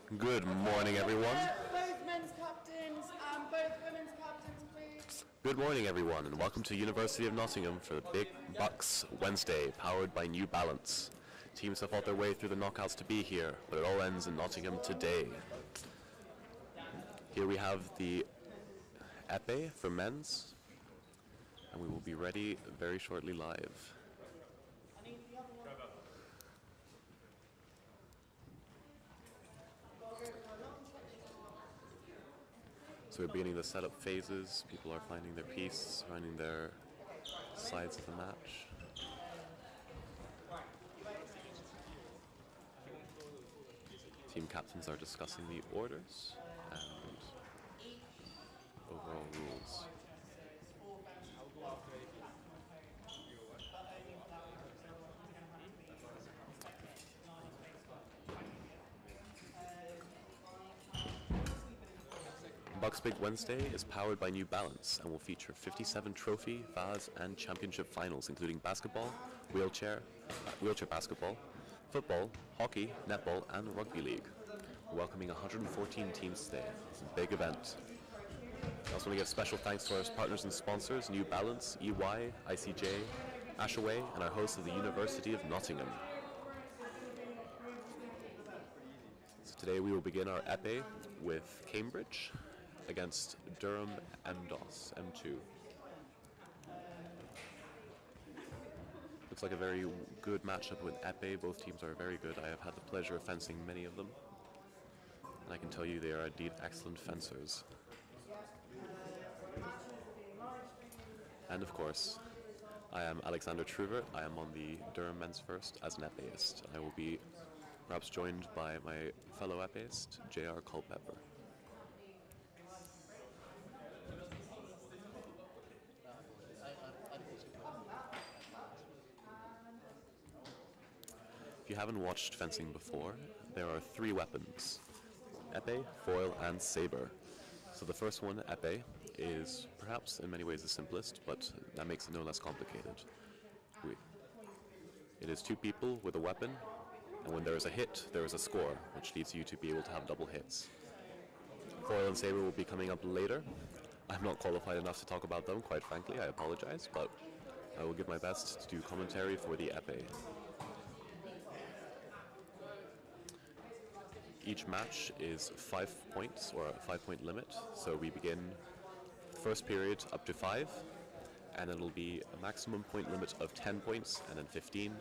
Good morning, everyone. Both men's captains and both women's captains, please. Good morning, everyone, and welcome to University of Nottingham for the Big BUCS Wednesday, powered by New Balance. Teams have fought their way through the knockouts to be here, but it all ends in Nottingham today. Here we have the épée for men's, and we will be ready very shortly live. So we're beginning the setup phases. People are finding their piece, finding their sides of the match. Team captains are discussing the orders and overall rules. BUCS Big Wednesday is powered by New Balance and will feature 57 trophy, vase, and championship finals, including basketball, wheelchair basketball, football, hockey, netball, and rugby league. We're welcoming 114 teams today. It's a big event. I also want to give special thanks to our partners and sponsors, New Balance, EY, ICJ, Ashaway, and our host of the University of Nottingham. So today we will begin our épée with Cambridge against Durham MDOS, M2. Looks like a very good matchup with épée. Both teams are very good. I have had the pleasure of fencing many of them, and I can tell you they are indeed excellent fencers. And of course, I am Alexander Truvert. I am on the Durham men's first as an épéist. I will be perhaps joined by my fellow épéist, J.R. Culpepper. If you haven't watched fencing before, there are three weapons: épée, foil, and saber. So the first one, épée, is perhaps in many ways the simplest, but that makes it no less complicated. It is two people with a weapon, and when there is a hit, there is a score, which leads you to be able to have double hits. Foil and saber will be coming up later. I'm not qualified enough to talk about them, quite frankly, I apologize, but I will give my best to do commentary for the épée. Each match is 5 points, or a 5-point limit, so we begin first period up to 5, and it'll be a maximum point limit of 10 points, and then 15,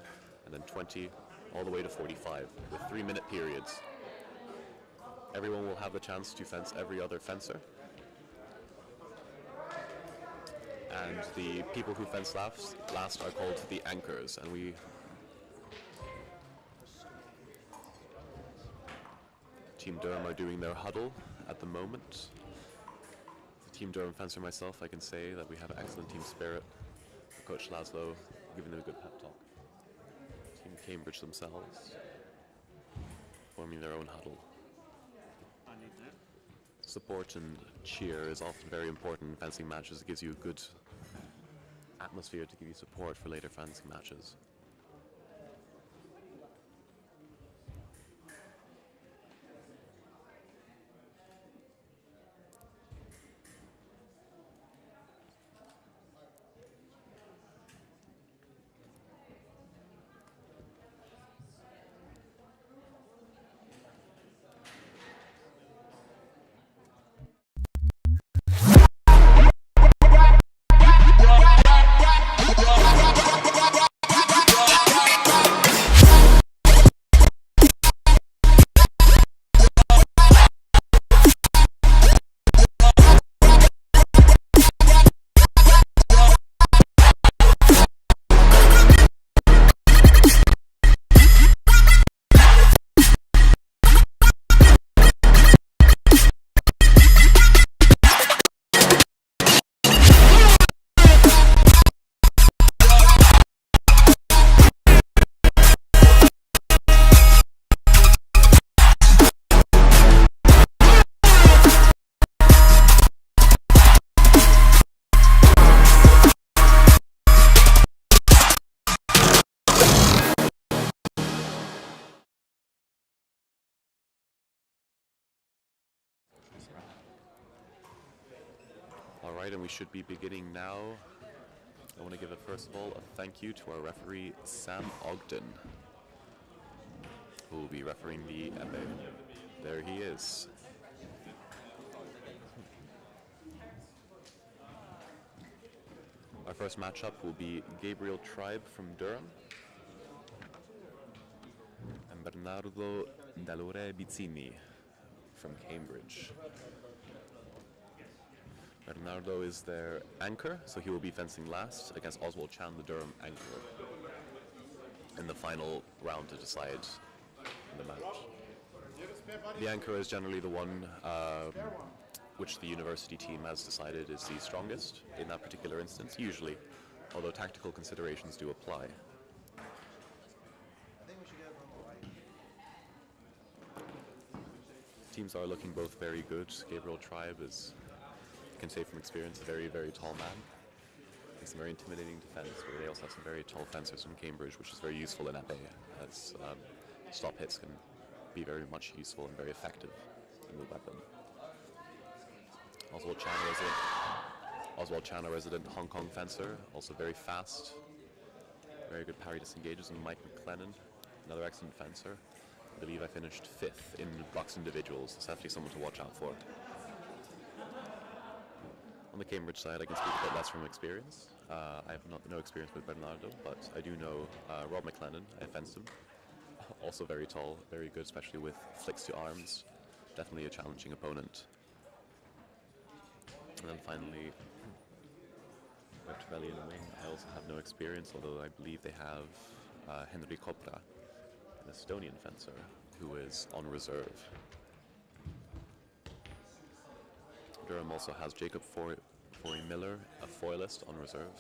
and then 20, all the way to 45, with 3-minute periods. Everyone will have the chance to fence every other fencer, and the people who fence last are called the anchors, and Team Durham are doing their huddle at the moment. The Team Durham fencer myself, I can say that we have excellent team spirit. Coach Laszlo giving them a good pep talk. Team Cambridge themselves forming their own huddle. Support and cheer is often very important in fencing matches. It gives you a good atmosphere to give you support for later fencing matches. Alright, and we should be beginning now. I want to give first of all a thank you to our referee Sam Ogden, who will be refereeing the épée. There he is. Our first matchup will be Gabriel Tribe from Durham and Bernardo Dalore Bizzini from Cambridge. Bernardo is their anchor, so he will be fencing last against Oswald Chan, the Durham anchor, in the final round to decide the match. The anchor is generally the one which the university team has decided is the strongest in that particular instance, usually, although tactical considerations do apply. Teams are looking both very good. Gabriel Tribe is, I can say from experience, a very, very tall man. It's a very intimidating defense, but they also have some very tall fencers from Cambridge, which is very useful in épée, as stop hits can be very much useful and very effective in the weapon. Oswald Chan, a resident Hong Kong fencer, also very fast, very good parry disengages, and Mike McLennan, another excellent fencer. I believe I finished 5th in BUCS individuals. It's definitely someone to watch out for. On the Cambridge side, I can speak a bit less from experience. I have no experience with Bernardo, but I do know Rob McLennan. I fenced him. Also very tall, very good, especially with flicks to arms. Definitely a challenging opponent. And then finally, Bertrelli in the wing. I also have no experience, although I believe they have Henry Kopra, an Estonian fencer, who is on reserve. Durham also has Jacob Forey Miller, a foilist, on reserve.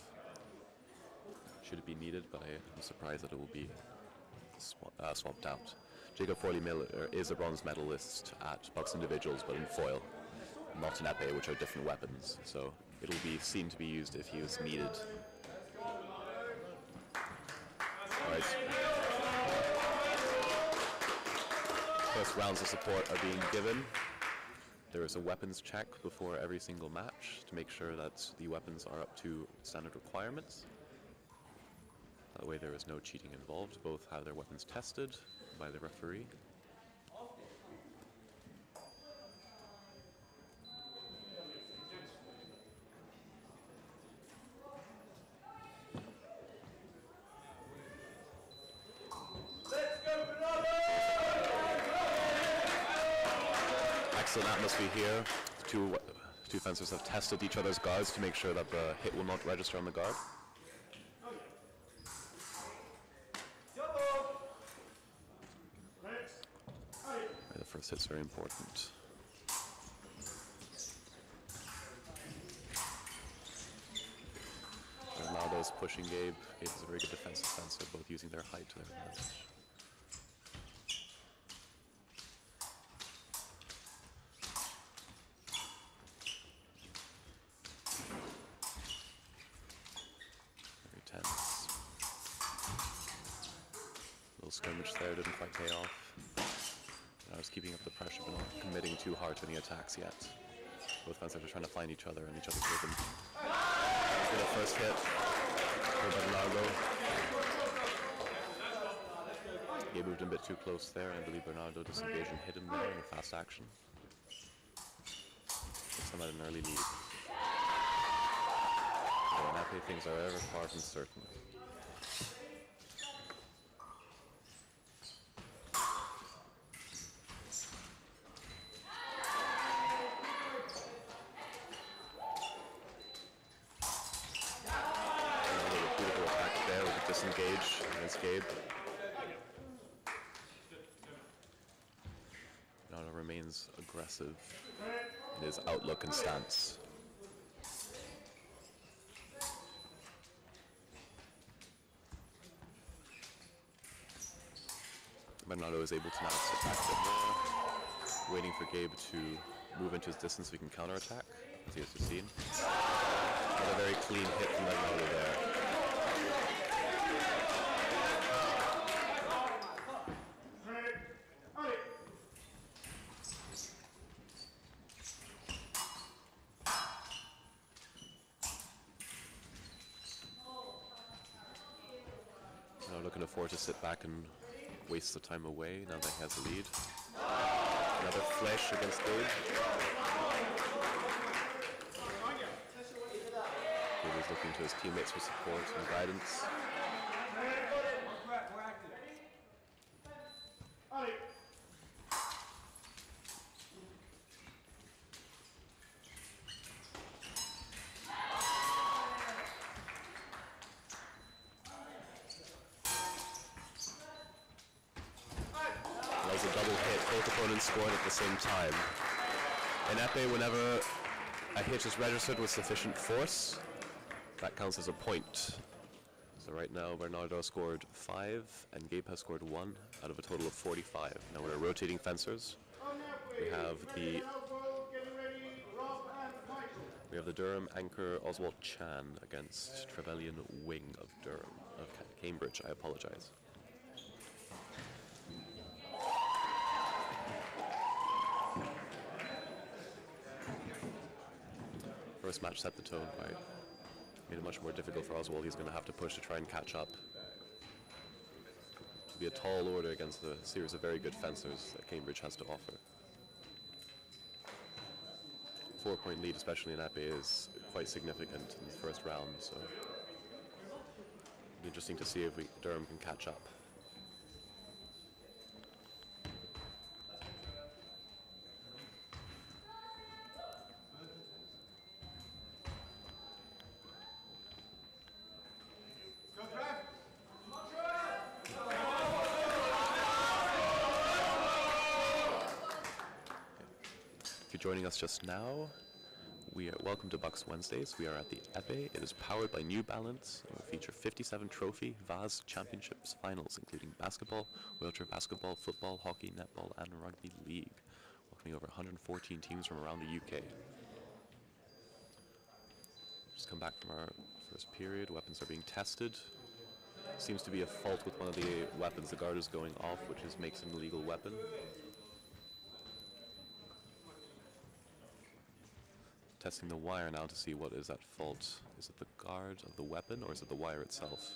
Should it be needed, but I'm surprised that it will be swapped out. Jacob Forey Miller is a bronze medalist at BUCS individuals, but in foil, not in épée, which are different weapons. So it'll be seen to be used if he is needed. Alright. First rounds of support are being given. There is a weapons check before every single match to make sure that the weapons are up to standard requirements. That way there is no cheating involved. Both have their weapons tested by the referee. Excellent atmosphere here. Two fencers have tested each other's guards to make sure that the hit will not register on the guard. The first hit's very important. Ronaldo is pushing Gabe. Gabe is a very good defensive fencer, both using their height to their advantage. Scrimmage there didn't quite pay off. I was keeping up the pressure but not committing too hard to any attacks yet. Both fencers are trying to find each other and each other's rhythm. The first hit for Bernardo. He moved a bit too close there, and I believe Bernardo disengaged and hit him there in a fast action. Puts them at an early lead. So in épée, things are ever far from certain. Disengage against Gabe. Bernardo remains aggressive in his outlook and stance. Bernardo is able to now sit back a bit more, waiting for Gabe to move into his distance so he can counterattack, as he has just seen. Got a very clean hit from Bernardo there. can afford to sit back and waste the time away now that he has a lead. Another flash against Gabe. Gabe is looking to his teammates for support and guidance. That was a double hit, both opponents scored at the same time. In épée, whenever a hit is registered with sufficient force, that counts as a point. So right now Bernardo scored 5 and Gabe has scored 1 out of a total of 45. Now we're rotating fencers. We have the Durham anchor Oswald Chan against Trevelyan Wing of Cambridge, I apologize. First match set the tone by made it much more difficult for Oswald. He's going to have to push to try and catch up. It'll be a tall order against the series of very good fencers that Cambridge has to offer. 4-point lead, especially in épée, is quite significant in the first round, so it'll be interesting to see if Durham can catch up. Joining us just now, welcome to BUCS Wednesdays. We are at the épée. It is powered by New Balance and will feature 57 trophy VAS championships finals, including basketball, wheelchair basketball, football, hockey, netball, and rugby league, welcoming over 114 teams from around the UK. Just come back from our first period. Weapons are being tested. Seems to be a fault with one of the weapons. The guard is going off, which makes it an illegal weapon. Testing the wire now to see what is at fault. Is it the guard of the weapon or is it the wire itself?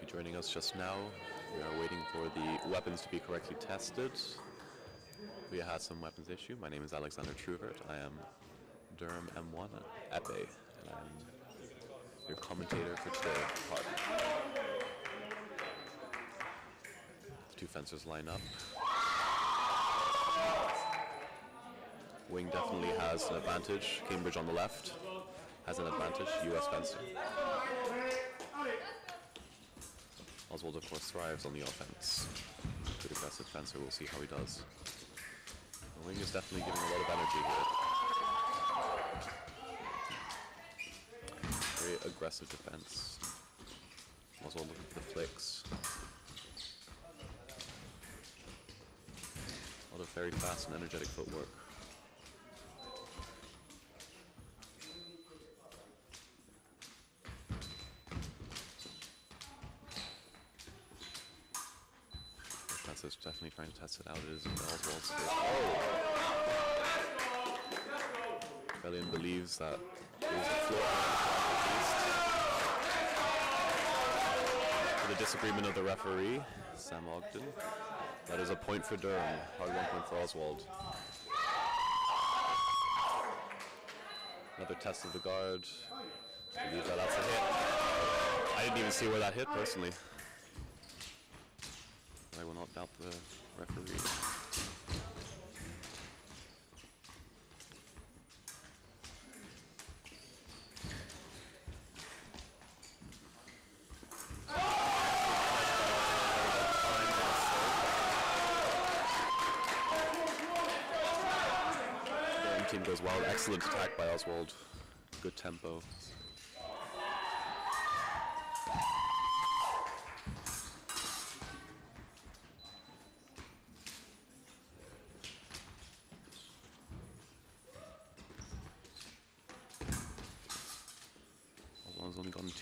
Joining us just now, we are waiting for the weapons to be correctly tested. We had some weapons issue. My name is Alexander Truvert. I am Durham M1 at épée, and I'm your commentator for today. The two fencers line up. Wing definitely has an advantage. Cambridge on the left has an advantage. US fencer. Oswald, of course, thrives on the offense. Good aggressive fencer, we'll see how he does. The wing is definitely giving a lot of energy here. Very aggressive defense. Oswald looking for the flicks. A lot of very fast and energetic footwork. Is definitely trying to test it out. It is Oswald's space. Oh! Bellion believes that there is a floor at least. For the disagreement of the referee, Sam Ogden. That is a point for Durham. Hard 1 point for Oswald. Another test of the guard. Believes that that's a hit. I didn't even see where that hit personally. I will not doubt the referee. The team goes wild. Excellent attack by Oswald. Good tempo.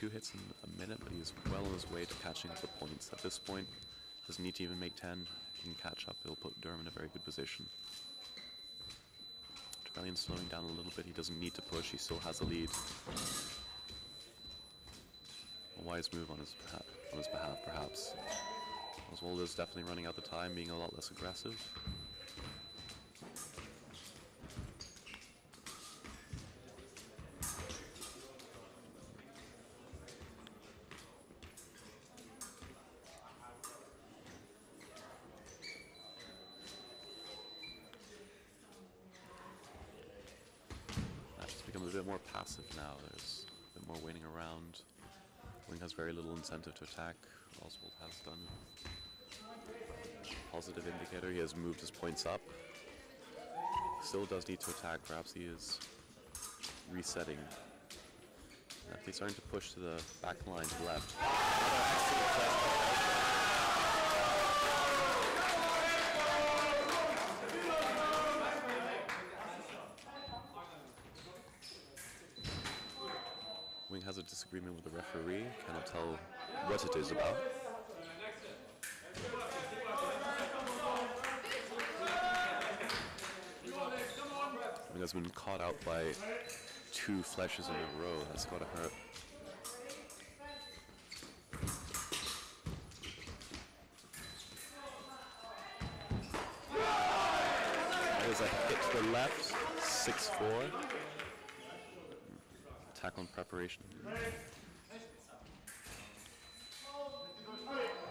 2 hits in a minute, but he's well on his way to catching up the points. At this point, doesn't need to even make 10. He can catch up. He'll put Durham in a very good position. Trevelyan slowing down a little bit. He doesn't need to push. He still has a lead. A wise move on his behalf, perhaps. Oswald is definitely running out the time, being a lot less aggressive. Matches become a bit more passive now. There's a bit more waiting around. Wing has very little incentive to attack. Oswald has done. Positive indicator, he has moved his points up. Still does need to attack, perhaps he is resetting. He's starting to push to the back line to the left. Wing has a disagreement with the referee, cannot tell what it is about. Wing has been caught out by 2 flushes in a row. That's gotta hurt. There's a hit to the left, 6-4. Tackle and preparation.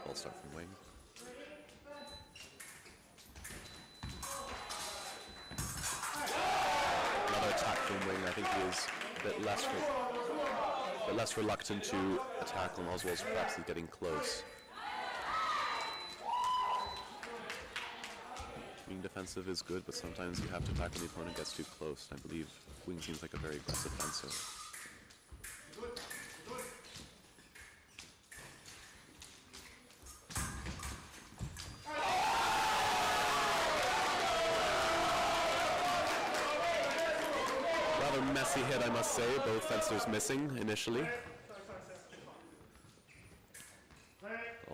Ball start from Wing. Another attack from Wing. I think he is a bit less reluctant to attack on Oswald's. Perhaps he's getting close. Being defensive is good, but sometimes you have to attack when the opponent gets too close. And I believe Wing seems like a very aggressive fencer. Rather messy hit, I must say. Both fencers missing initially.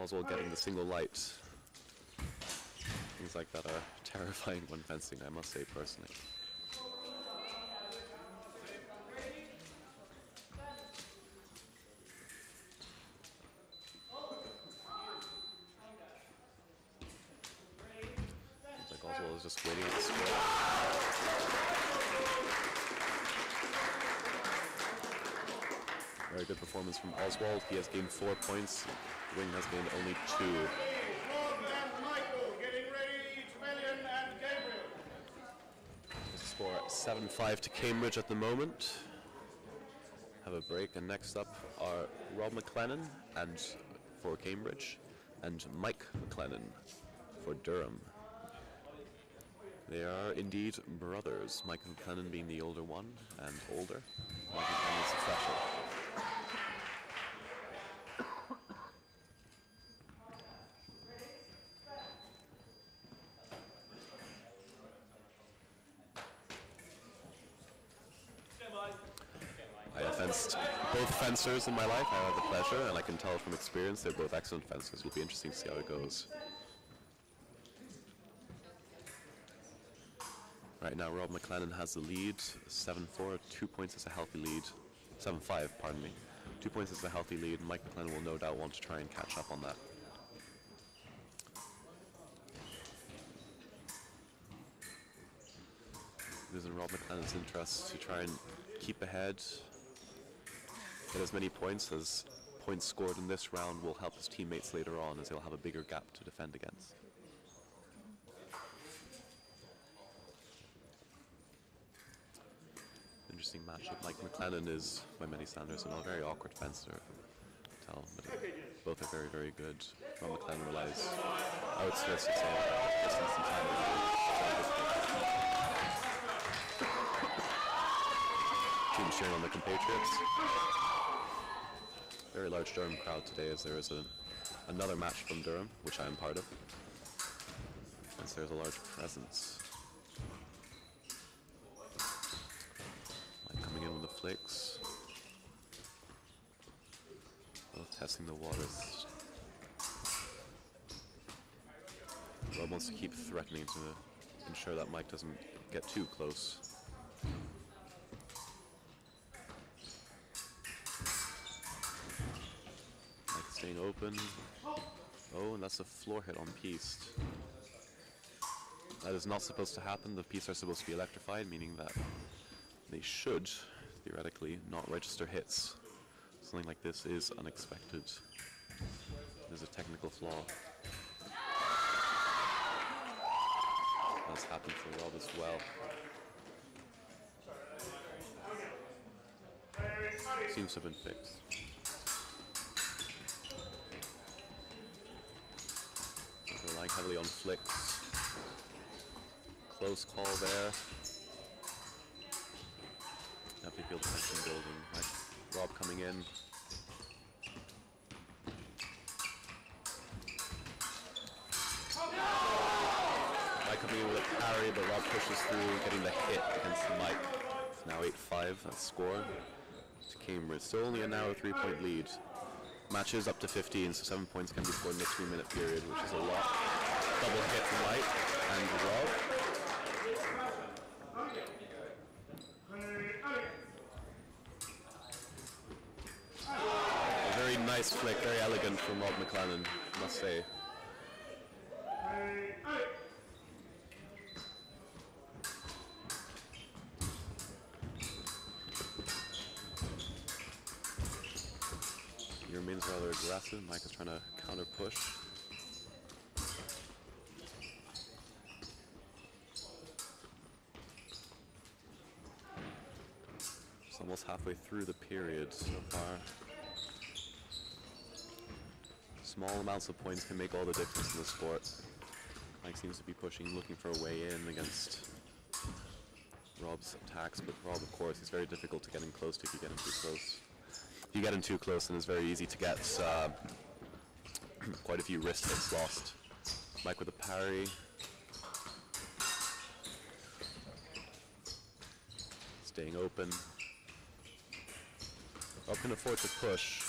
Oswald getting the single light. Things like that are terrifying when fencing, I must say personally. Looks like Oswald is just waiting at the square. Very good performance from Oswald. He has gained 4 points. Wing has gained only 2. Score 7-5 to Cambridge at the moment. Have a break, and next up are Rob McLennan and for Cambridge and Mike McLennan for Durham. They are indeed brothers, Mike McLennan being the older one and older. Mike McLennan is the fresher. I have fenced both fencers in my life. I have the pleasure, and I can tell from experience they're both excellent fencers. It'll be interesting to see how it goes. Right now, Rob McLennan has the lead, 7-4, 2 points is a healthy lead. 7-5, pardon me. 2 points is a healthy lead. Mike McLennan will no doubt want to try and catch up on that. It is in Rob McLennan's interest to try and keep ahead, get as many points as points scored in this round will help his teammates later on, as they'll have a bigger gap to defend against. Interesting matchup. Mike McLennan is, by many standards, a very awkward fencer. But both are very, very good. Rob McLennan relies, I would say, distance and time. Team cheering on the compatriots. Very large Durham crowd today, as there is another match from Durham, which I am part of. As there's a large presence. Mike coming in with the flicks. Testing the waters. Rob wants to keep threatening to ensure that Mike doesn't get too close. Mike staying open. Oh, and that's a floor hit on Pieced. That is not supposed to happen. The Pieced are supposed to be electrified, meaning that they should, theoretically, not register hits. Something like this is unexpected. There's a technical flaw. That's happened for Rob as well. Seems to have been fixed. Relying heavily on flicks. Close call there. Definitely feel the tension building. Right. Rob coming in. Mike coming in with a parry, but Rob pushes through, getting the hit against Mike. It's now 8-5, that score to Cambridge. Still only a narrow 3-point lead. Matches up to 15, so 7 points can be scored in a 3-minute period, which is a lot. Double hit from Mike and Rob. A very nice flick, very elegant from Rob McLennan, I must say. He remains rather aggressive. Mike is trying to counter push. It's almost halfway through the period so far. Small amounts of points can make all the difference in the sport. Mike seems to be pushing, looking for a way in against Rob's attacks, but Rob, of course, is very difficult to get in close to if you get in too close. If you get in too close, then it's very easy to get quite a few wrist hits lost. Mike with a parry. Staying open. Rob can afford to push.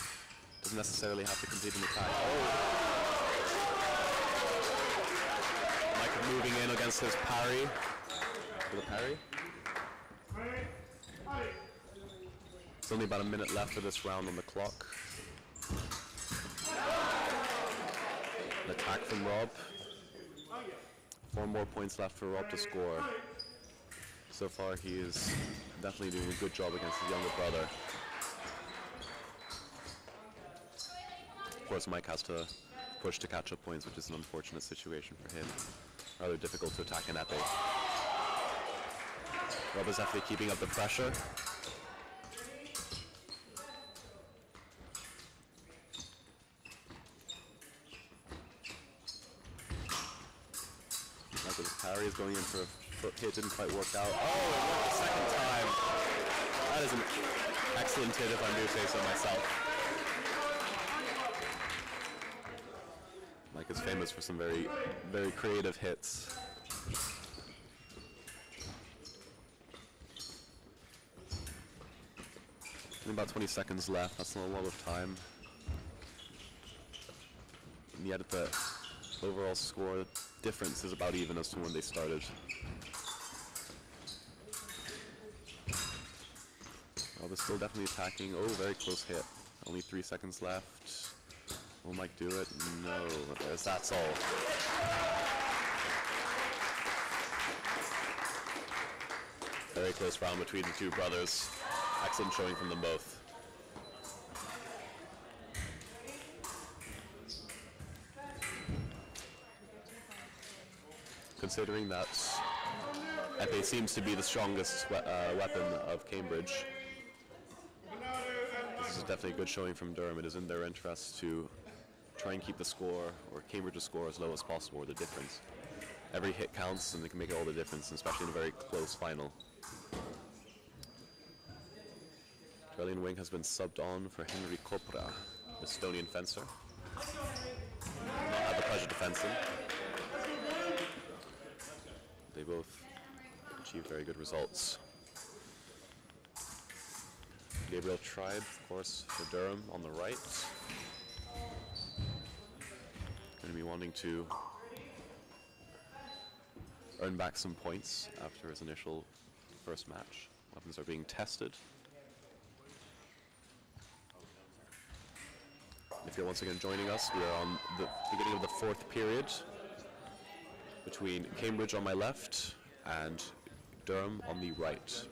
Doesn't necessarily have to complete an attack. Oh! Mike moving in against his parry. With a parry. It's only about a minute left of this round on the clock. An attack from Rob. 4 more points left for Rob to score. So far he is definitely doing a good job against his younger brother. Of course Mike has to push to catch up points, which is an unfortunate situation for him. Rather difficult to attack an epic. Rob is definitely keeping up the pressure. Mike with his parry is going in for a foot hit, didn't quite work out. Oh, it worked the second time. That is an excellent hit if I do say so myself. Mike is famous for some very, very creative hits. Only about 20 seconds left, that's not a lot of time. And yet the overall score difference is about even as to when they started. Rob is still definitely attacking. Oh, very close hit. Only 3 seconds left. Will Mike do it? No. That's all. Very close round between the two brothers. Excellent showing from them both. Considering that Epee seems to be the strongest weapon of Cambridge, this is definitely a good showing from Durham. It is in their interest to try and keep the score, or Cambridge's score, as low as possible, or the difference. Every hit counts and they can make all the difference, especially in a very close final. Brilliant Wing has been subbed on for Henry Kopra, the Estonian fencer. Not had the pleasure to fence him. They both achieved very good results. Gabriel Tribe, of course, for Durham on the right. wanting to earn back some points after his initial first match. Weapons are being tested. If you're once again joining us, we are on the beginning of the fourth period between Cambridge on my left and Durham on the right.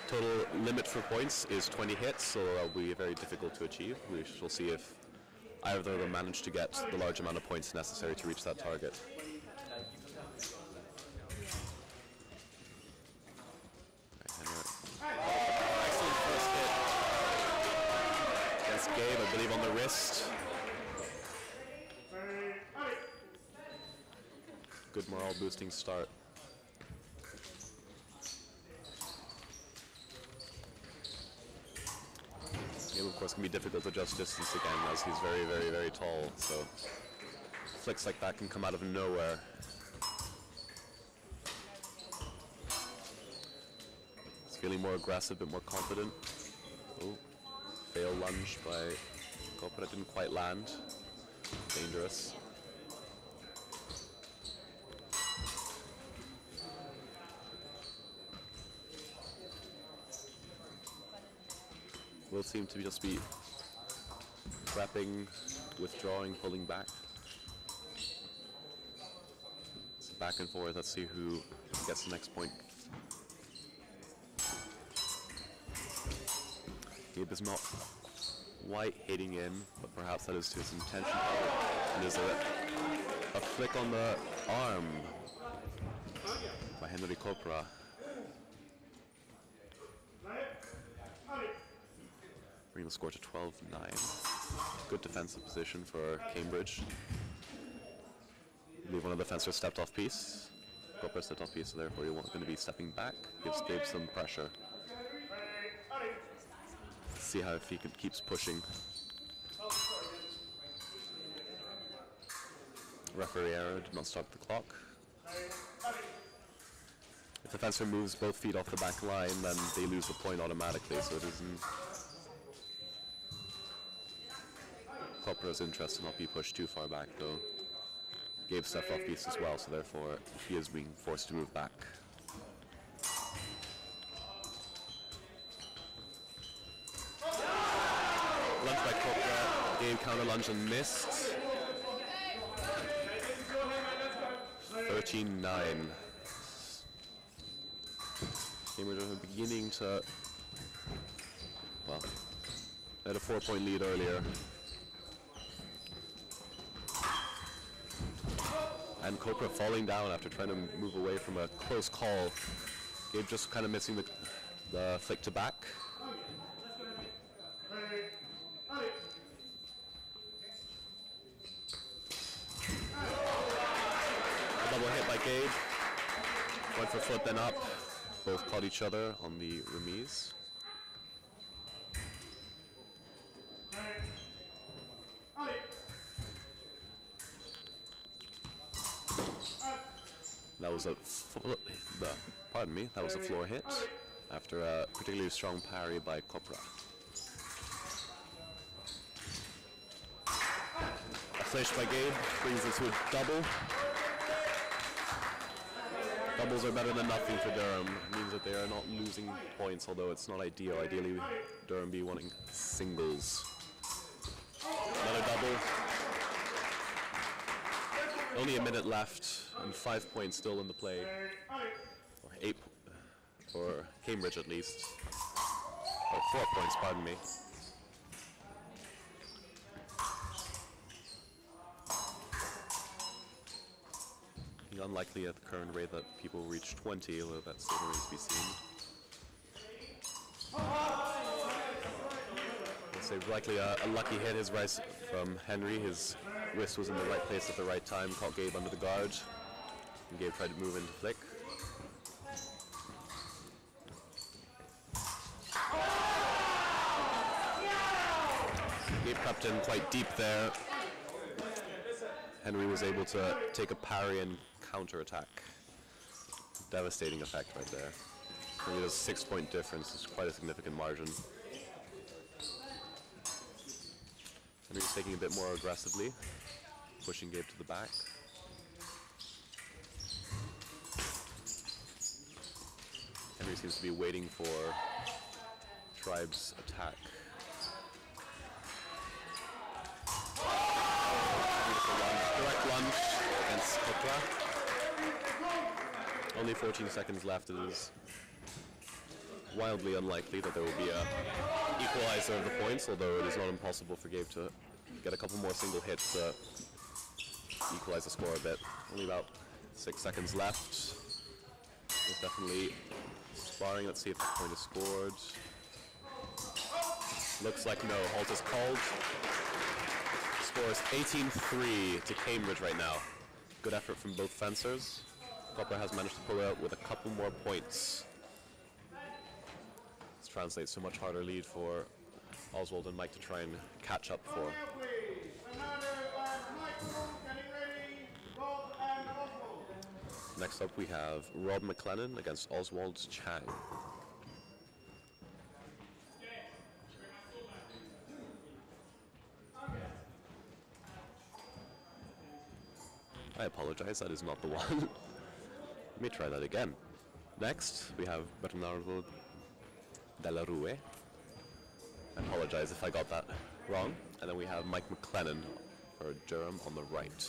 Total limit for points is 20 hits, so that'll be very difficult to achieve. We shall see if either of them manage to get the large amount of points necessary to reach that target. Excellent first hit against Gabe, I believe on the wrist. Good morale boosting start. Gabe, of course, can be difficult to adjust distance again, as he's very, very, very tall, so flicks like that can come out of nowhere. He's feeling more aggressive, a bit more confident. Oh, fail lunge by Copra, didn't quite land. Dangerous. Will seem to just be prepping, withdrawing, pulling back. So back and forth, let's see who gets the next point. Gabe is not quite hitting in, but perhaps that is to his intention. And there's a flick on the arm by Henry Copra. Bringing the score to 12-9. Good defensive position for Cambridge. I believe one of the fencers stepped off piece. Copra stepped off piece, so therefore you're going to be stepping back. Gives Gabe some pressure. See how if he keeps pushing. Referee error, did not start the clock. If the fencer moves both feet off the back line, then they lose the point automatically, so it isn't Copra's interest to not be pushed too far back, though. Gabe stepped off piece as well, so therefore he is being forced to move back. Lunge by Copra, Gabe counter lunge and missed. 13-9. Cambridge are beginning to, well, they had a 4-point lead earlier. And Copra falling down after trying to move away from a close call. Gabe just kind of missing the flick to back. A double hit by Gabe. Went for foot then up. Both caught each other on the remise. That was a that was a floor hit after a particularly strong parry by Copra. A flash by Gabe brings it to a double. Doubles are better than nothing for Durham. It means that they are not losing points, although it's not ideal. Ideally, Durham be wanting singles. Another double. Only a minute left, and 5 points still in the play. Or 8 for Cambridge at least. Or 4 points, pardon me. Unlikely at the current rate that people reach 20, although that still remains to be seen. I'll say likely a lucky hit his rise from Henry. His wrist was in the right place at the right time, caught Gabe under the guard. And Gabe tried to move into flick. Gabe crept in quite deep there. Henry was able to take a parry and counter-attack. Devastating effect right there. I mean, there's a 6-point difference. It's quite a significant margin. Henry's taking a bit more aggressively, pushing Gabe to the back. Henry seems to be waiting for Tribe's attack. Beautiful lunge, direct lunge against Kopra. Only 14 seconds left. It is wildly unlikely that there will be a equalizer of the points, although it is not impossible for Gabe to get a couple more single hits to equalize the score a bit. Only about 6 seconds left. There's definitely sparring. Let's see if the point is scored. Looks like no. Halt is called. Score is 18-3 to Cambridge right now. Good effort from both fencers. Copper has managed to pull out with a couple more points. This translates to a much harder lead for Oswald and Mike to try and catch up for. Next up we have Rob McLennan against Oswald Chang. I apologize, that is not the one. Let me try that again. Next, we have Bernardo Della Rue. I apologize if I got that wrong. And then we have Mike McLennan for Durham on the right.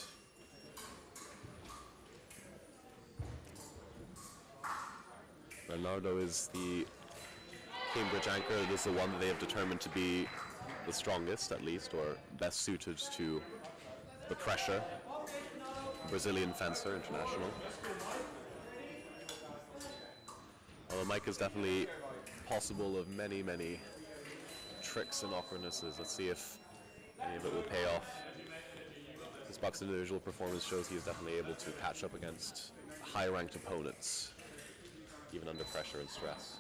Bernardo is the Cambridge anchor. This is the one that they have determined to be the strongest, at least, or best suited to the pressure. Brazilian fencer, international. Although Mike is definitely possible of many, many tricks and awkwardnesses. Let's see if any of it will pay off. This BUCS individual performance shows he is definitely able to catch up against high-ranked opponents, even under pressure and stress.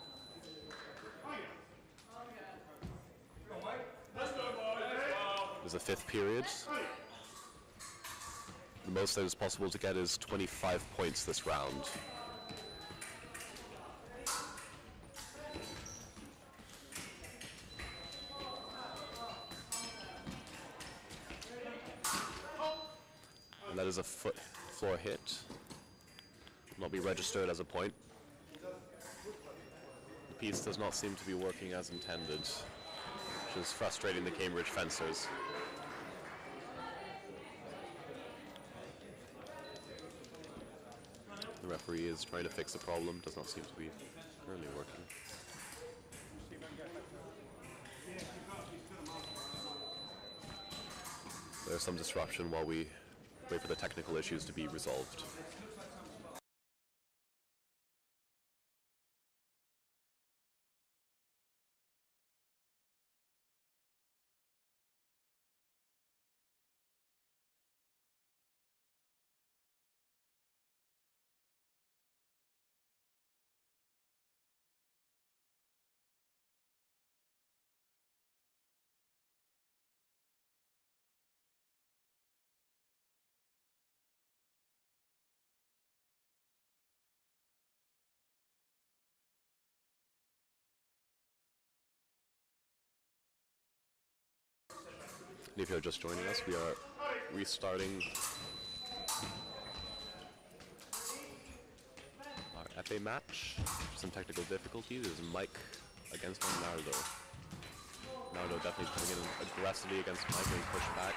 There's a fifth period. The most that is possible to get is 25 points this round. And that is a foot floor hit. Will not be registered as a point. The piece does not seem to be working as intended, which is frustrating the Cambridge fencers. The referee is trying to fix the problem, does not seem to be currently working. There's some disruption while we wait for the technical issues to be resolved. And if you're just joining us, we are restarting our FA match. Some technical difficulties. There's Mike against Bernardo. Bernardo definitely coming in aggressively against Mike, getting pushed back.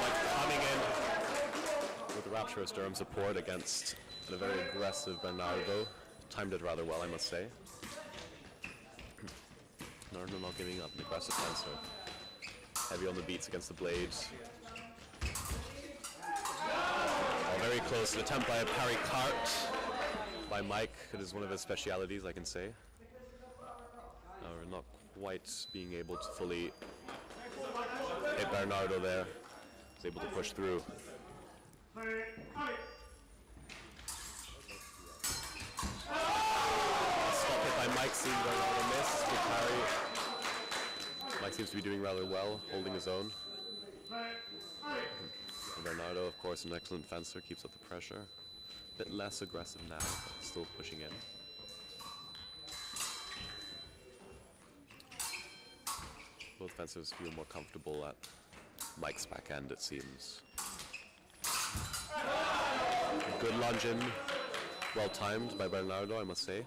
Mike coming in with rapturous Durham support against a very aggressive Bernardo. Timed it rather well, I must say. Bernardo not giving up, an aggressive fencer. Heavy on the beats against the blades. Oh, very close. An attempt by a parry cart by Mike. It is one of his specialities, I can say. We're not quite being able to fully hit Bernardo there. He's able to push through. Stop hit by Mike, seeing Bernardo miss. Good parry. Mike seems to be doing rather well, holding his own. And Bernardo, of course, an excellent fencer, keeps up the pressure. A bit less aggressive now, but still pushing in. Both fencers feel more comfortable at Mike's back end, it seems. Good lunge in, well timed by Bernardo, I must say.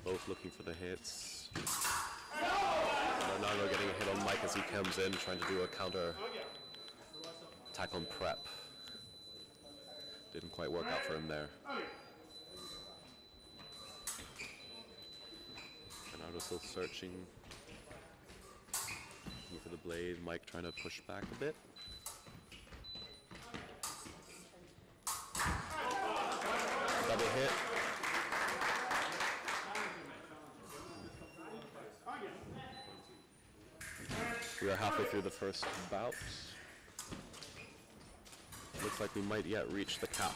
Both looking for the hits. Bernardo getting a hit on Mike as he comes in, trying to do a counter attack on prep. Didn't quite work out for him there. Bernardo still searching. Looking for the blade. Mike trying to push back a bit. Double hit. We are halfway through the first bout. Looks like we might yet reach the cap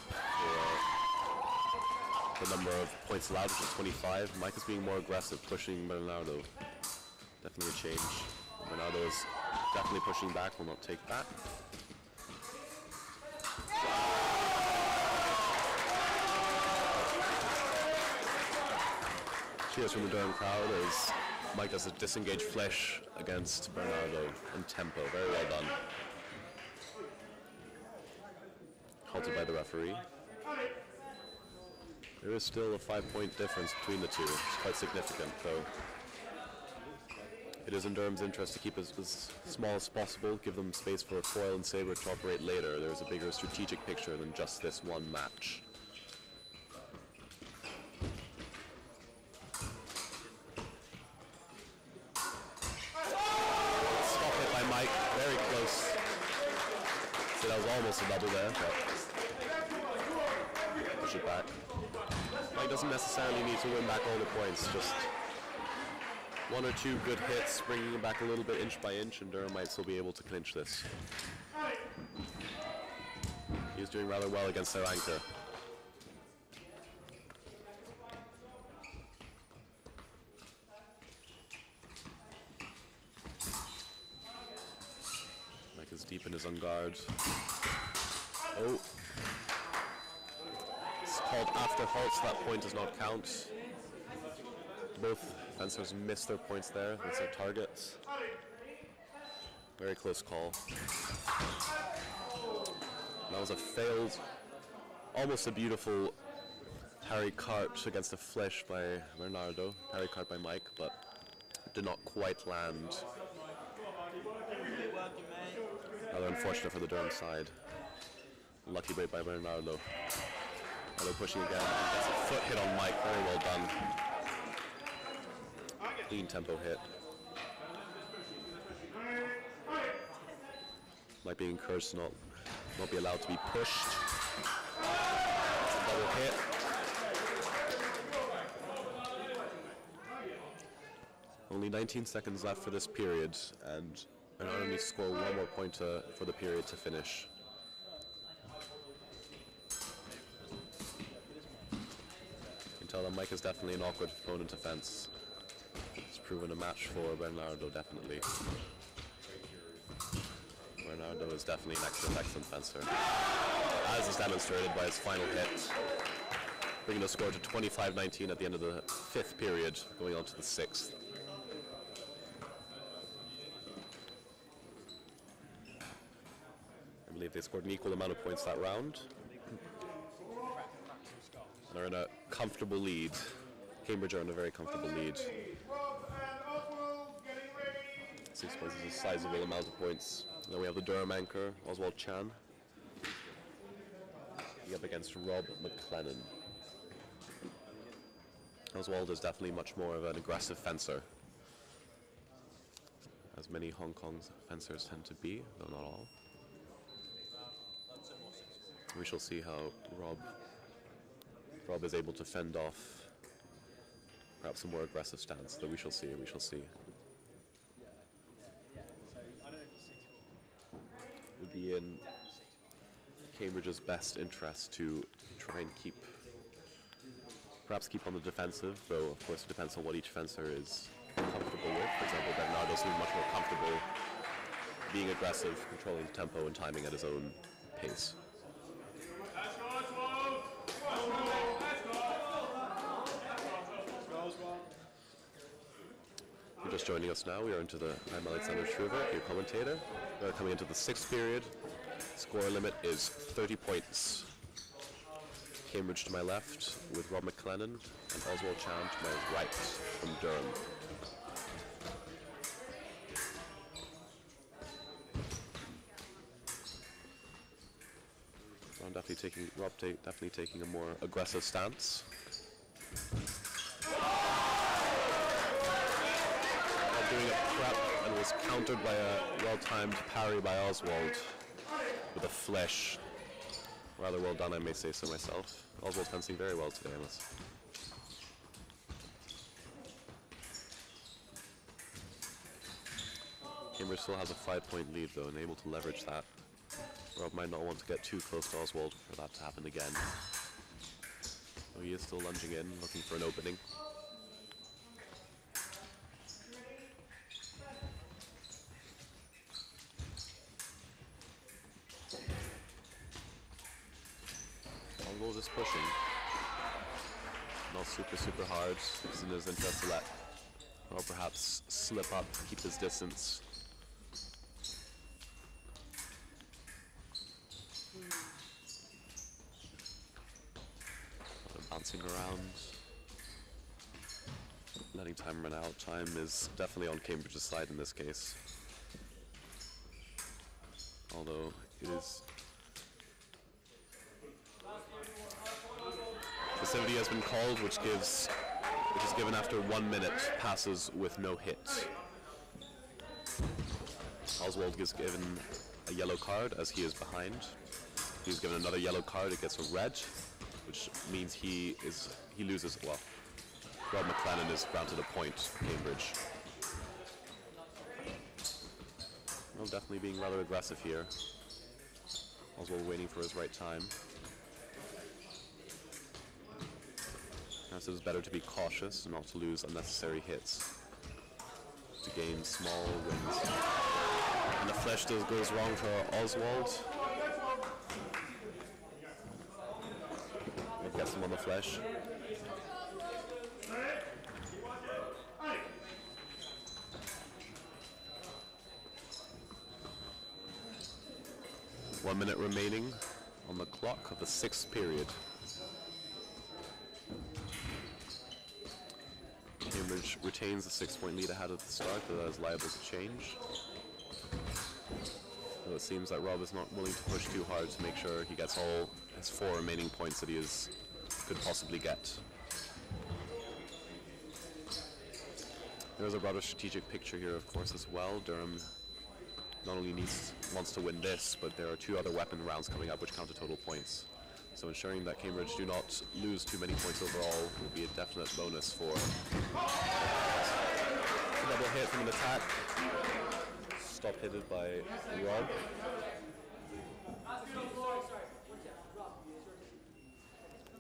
for the number of points allowed, which is 25. Mike is being more aggressive, pushing Bernardo. Definitely a change. Bernardo is definitely pushing back, will not take that. Cheers from the Durham crowd as Mike does a disengaged flesh against Bernardo in tempo. Very well done. Halted by the referee. There is still a 5-point difference between the two. It's quite significant, though. It is in Durham's interest to keep it as small as possible, give them space for Foil and Sabre to operate later. There's a bigger strategic picture than just this one match. Very close. So that was almost a double there, but push it back. Mike doesn't necessarily need to win back all the points, just one or two good hits, bringing it back a little bit inch by inch, and Durham might still be able to clinch this. He's doing rather well against their anchor. Deep in his on guard. Oh. It's called after halt, so that point does not count. Both fencers missed their points there. That's their target. Very close call. That was a failed, almost a beautiful parry cart against a flesh by Bernardo. Parry cart by Mike, but did not quite land. Rather unfortunate for the Durham side. Lucky break by Bernardo. They're pushing again. That's a foot hit on Mike. Very well done. Clean tempo hit. Mike being encouraged to not be allowed to be pushed. That's a double hit. Only 19 seconds left for this period, and Bernardo needs to score one more point for the period to finish. You can tell that Mike is definitely an awkward opponent to fence. It's proven a match for Bernardo, definitely. Bernardo is definitely an excellent fencer, as is demonstrated by his final hit, bringing the score to 25-19 at the end of the 5th period, going on to the 6th. I believe they scored an equal amount of points that round. And are in a comfortable lead. Cambridge are in a very comfortable lead. 6 points is a sizable amount of points. Then we have the Durham anchor, Oswald Chan. He up against Rob McLennan. Oswald is definitely much more of an aggressive fencer, as many Hong Kong fencers tend to be, though not all. We shall see how Rob is able to fend off perhaps a more aggressive stance, though we shall see. It would be in Cambridge's best interest to try and keep perhaps keep on the defensive, though of course it depends on what each fencer is comfortable with. For example, Bernardo seems much more comfortable being aggressive, controlling tempo and timing at his own pace. If you're just joining us now, we are into the I'm Alexander Shriver, your commentator. We are coming into the 6th period. Score limit is 30 points. Cambridge to my left with Rob McLennan and Oswald Chan to my right from Durham. Rob definitely taking a more aggressive stance. Rob doing a prep and was countered by a well-timed parry by Oswald with a flesh. Rather well done, I may say so myself. Oswald's fencing very well today, I must. Cambridge still has a 5-point lead though, and able to leverage that. Rob might not want to get too close to Oswald for that to happen again. So he is still lunging in, looking for an opening. Oswald is pushing. Not super hard. It's in his interest to let Rob perhaps slip up, keep his distance. Bouncing around, letting time run out. Time is definitely on Cambridge's side in this case. Although it is... Passivity has been called, which is given after 1 minute passes with no hit. Oswald is given a yellow card as he is behind. He's given another yellow card, it gets a red, which means he loses. Well, Rob McLennan is granted a point, Cambridge. Well, definitely being rather aggressive here. Oswald waiting for his right time. Perhaps it is better to be cautious and not to lose unnecessary hits, to gain small wins. And the flesh goes wrong for Oswald. It gets him on the flesh. One minute remaining on the clock of the 6th period. Cambridge retains the 6-point lead ahead of the start, but that is liable to change. Though it seems that Rob is not willing to push too hard to make sure he gets all his 4 remaining points that he could possibly get. There's a broader strategic picture here, of course, as well. Durham not only wants to win this, but there are 2 other weapon rounds coming up which count to total points. So ensuring that Cambridge do not lose too many points overall will be a definite bonus for a double hit from an attack. Stop hitted by Rob.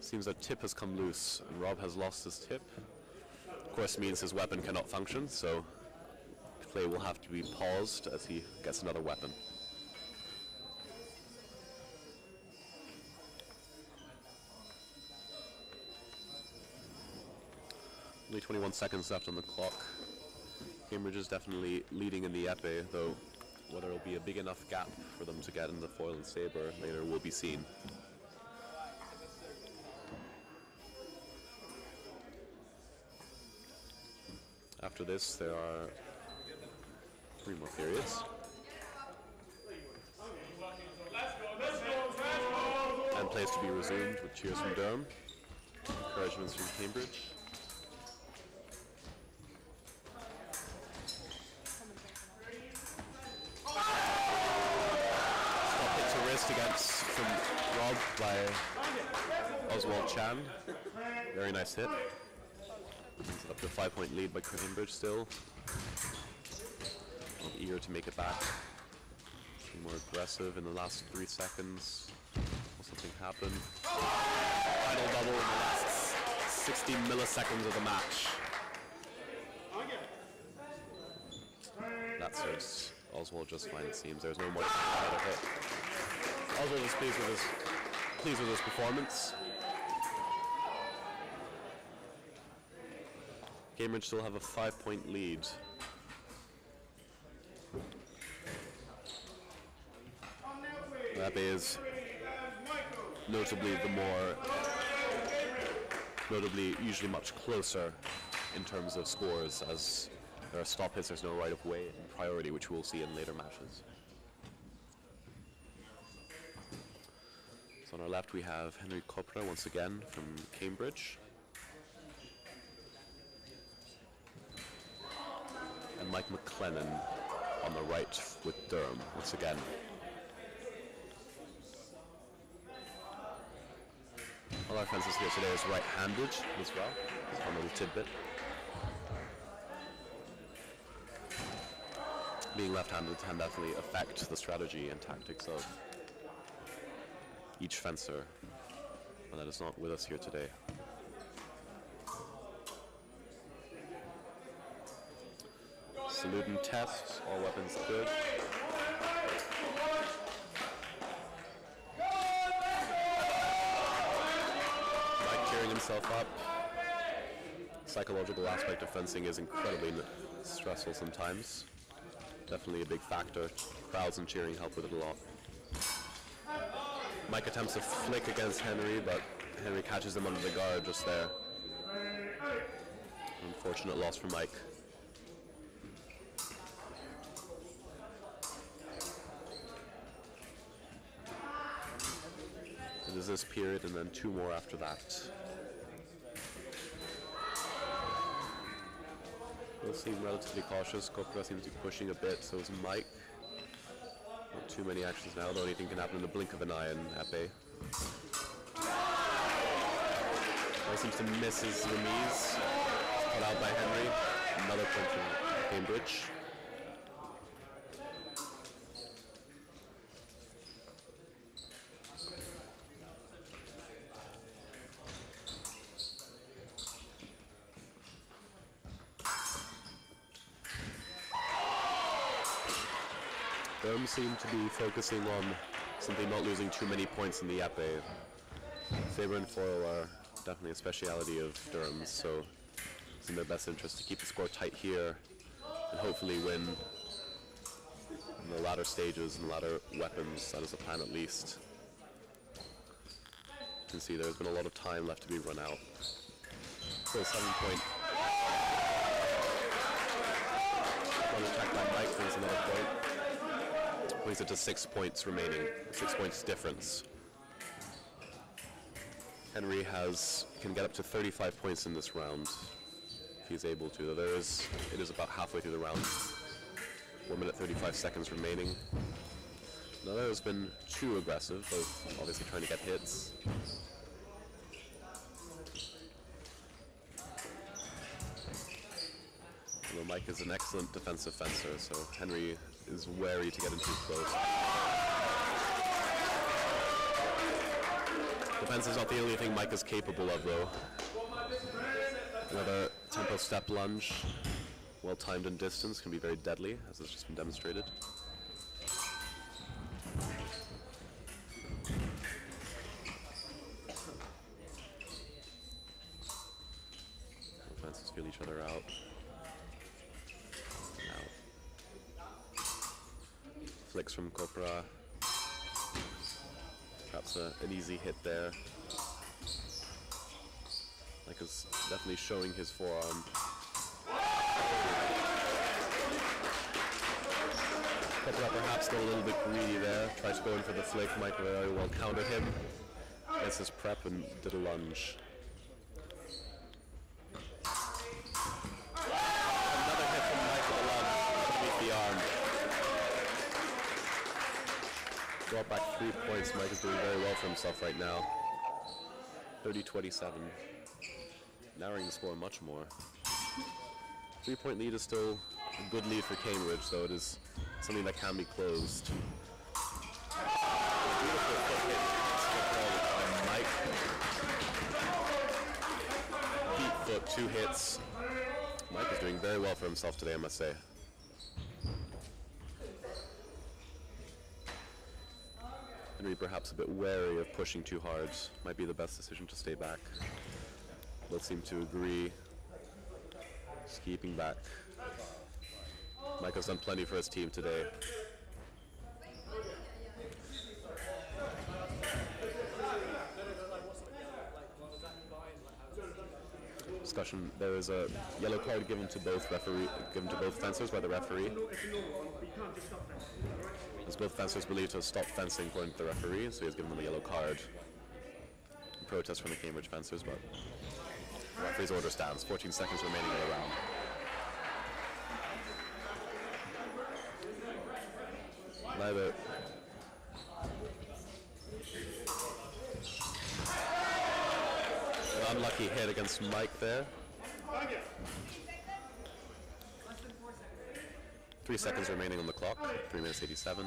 Seems that tip has come loose and Rob has lost his tip. Of course means his weapon cannot function, so play will have to be paused as he gets another weapon. Only 21 seconds left on the clock. Cambridge is definitely leading in the épée, though whether it'll be a big enough gap for them to get in the foil and saber later will be seen. After this, there are 3 more periods. And plays to be resumed with cheers from Durham, encouragements from Cambridge. Stop hit to wrist from Rob by Oswald Chan. Very nice hit. Up to a 5-point lead by Cambridge still. Eager to make it back. Being more aggressive in the last 3 seconds. Will something happen? Final double in the last 60 milliseconds of the match. That suits Oswald just fine, it seems. There's no more time out of it. Oswald is pleased with his performance. Cambridge still have a 5-point lead. That is notably usually much closer in terms of scores, as there are stop hits, there's no right of way and priority, which we'll see in later matches. So on our left we have Henry Kopra once again from Cambridge. And Mike McLennan on the right with Durham once again. All our fences here today is right-handed as well. Just one little tidbit. Being left-handed can definitely affect the strategy and tactics of each fencer, and that is not with us here today. Salute and test, all weapons good. Mike cheering himself up. Psychological aspect of fencing is incredibly stressful sometimes. Definitely a big factor. Crowds and cheering help with it a lot. Mike attempts a flick against Henry, but Henry catches him under the guard just there. Unfortunate loss for Mike. It is this period and then two more after that. We'll seem relatively cautious. Kopra seems to be pushing a bit, so is Mike. Not too many actions now, though anything can happen in the blink of an eye in Epee. He seems to miss his remise. Cut out by Henry. Another point from Cambridge. Durham seem to be focusing on simply not losing too many points in the Epee. Sabre and foil are definitely a speciality of Durham's, so it's in their best interest to keep the score tight here and hopefully win in the latter stages and latter weapons. That is the plan, at least. You can see there's been a lot of time left to be run out. So 7-point. One attack by Mike brings another point. Brings it to 6 points remaining, 6 points difference. Henry can get up to 35 points in this round if he's able to. It is about halfway through the round. 1 minute 35 seconds remaining. Now that has been too aggressive, both obviously trying to get hits. Although Mike is an excellent defensive fencer, so Henry is wary to get in too close. Defense is not the only thing Mike is capable of, though. Another tempo step lunge, well timed in distance, can be very deadly, as has just been demonstrated. Defenses feel each other out. Flicks from Kopra. Perhaps an easy hit there. Mike is definitely showing his forearm. Kopra perhaps got a little bit greedy there. Tries to go in for the flick. Mike very well countered him. Gets his prep and did a lunge. Another hit from Mike with a lunge underneath the arm. Brought back 3 points. Mike is doing very well for himself right now. 30-27. Narrowing the score much more. 3-point lead is still a good lead for Cambridge, so it is something that can be closed. Beautiful foot hit by Mike. foot, 2 hits. Mike is doing very well for himself today, I must say. Henry perhaps a bit wary of pushing too hard. Might be the best decision to stay back. Both seem to agree. Just keeping back. Mike has done plenty for his team today. Discussion. There is a yellow card given to both fencers by the referee. As both fencers believe to have stopped fencing according to the referee, so he has given them a yellow card. In protest from the Cambridge fencers, but the referee's order stands. 14 seconds remaining in the round. Neither. An unlucky hit against Mike there. 3 seconds remaining on the clock. 3 minutes 87.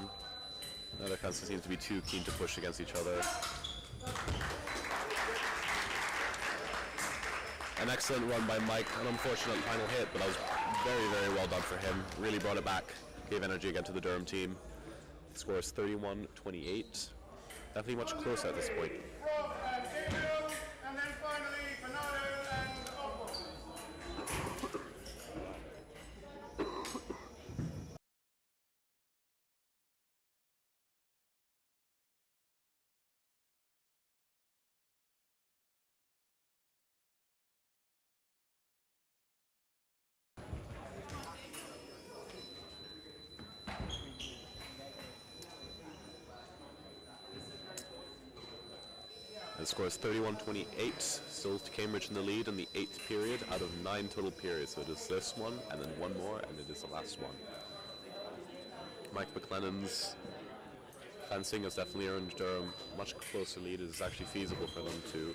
Neither fencer seems to be too keen to push against each other. An excellent run by Mike. An unfortunate final hit, but that was very, very well done for him. Really brought it back. Gave energy again to the Durham team. The score is 31-28. Definitely much closer at this point. The score is 31-28, still Cambridge in the lead in the 8th period out of 9 total periods. So it is this one, and then one more, and it is the last one. Mike McLennan's fencing has definitely earned Durham a much closer lead. It is actually feasible for them to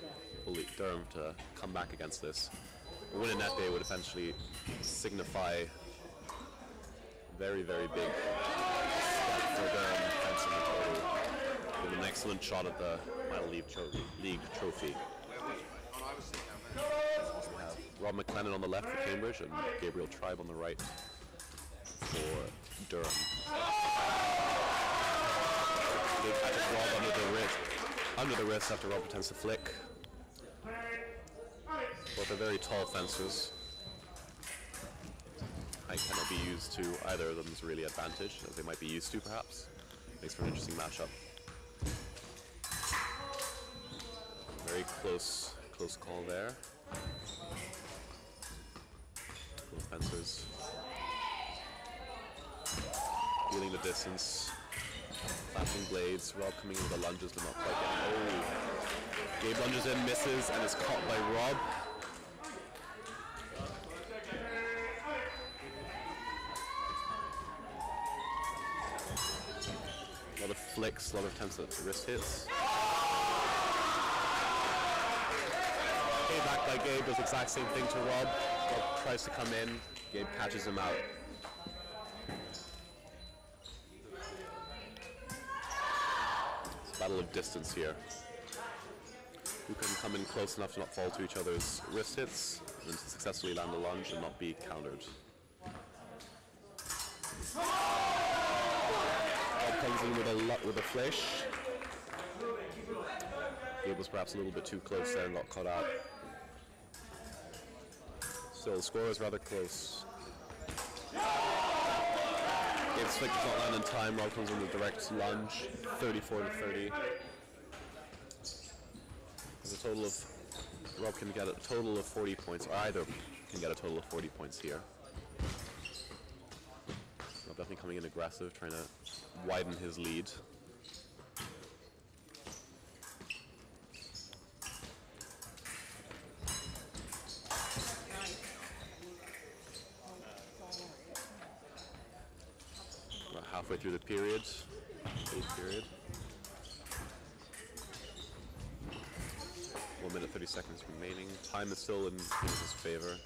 Durham to come back against this. A win in that day would essentially signify very, very big step for Durham fencing in total. With an excellent shot at the final league trophy. We have Rob McLennan on the left for Cambridge and Gabriel Tribe on the right for Durham. Big catch of Rob under the wrist after Rob attempts to flick. Both are very tall fencers. Height cannot be used to either of them's really advantage, as they might be used to perhaps. Makes for an interesting matchup. Very close call there. Both fencers feeling the distance. Flashing blades. Rob coming in with the lunges, but not quite getting. Oh! Gabe lunges in, misses, and is caught by Rob. A lot of flicks, a lot of attempts at wrist hits. Back by Gabe, does the exact same thing to Rob. Rob tries to come in, Gabe catches him out. It's a battle of distance here. Who can come in close enough to not fall to each other's wrist hits and to successfully land a lunge and not be countered. Rob comes in with a flash. Gabe was perhaps a little bit too close there and got caught out. Still, the score is rather close. Gabe's flick does not land in time. Rob comes in with a direct lunge, 34-30. There's a total of Rob can get a total of 40 points, or either can get a total of 40 points here. Rob definitely coming in aggressive, trying to widen his lead. Halfway through the period, 8th period. 1 minute 30 seconds remaining. Time is still in his favor.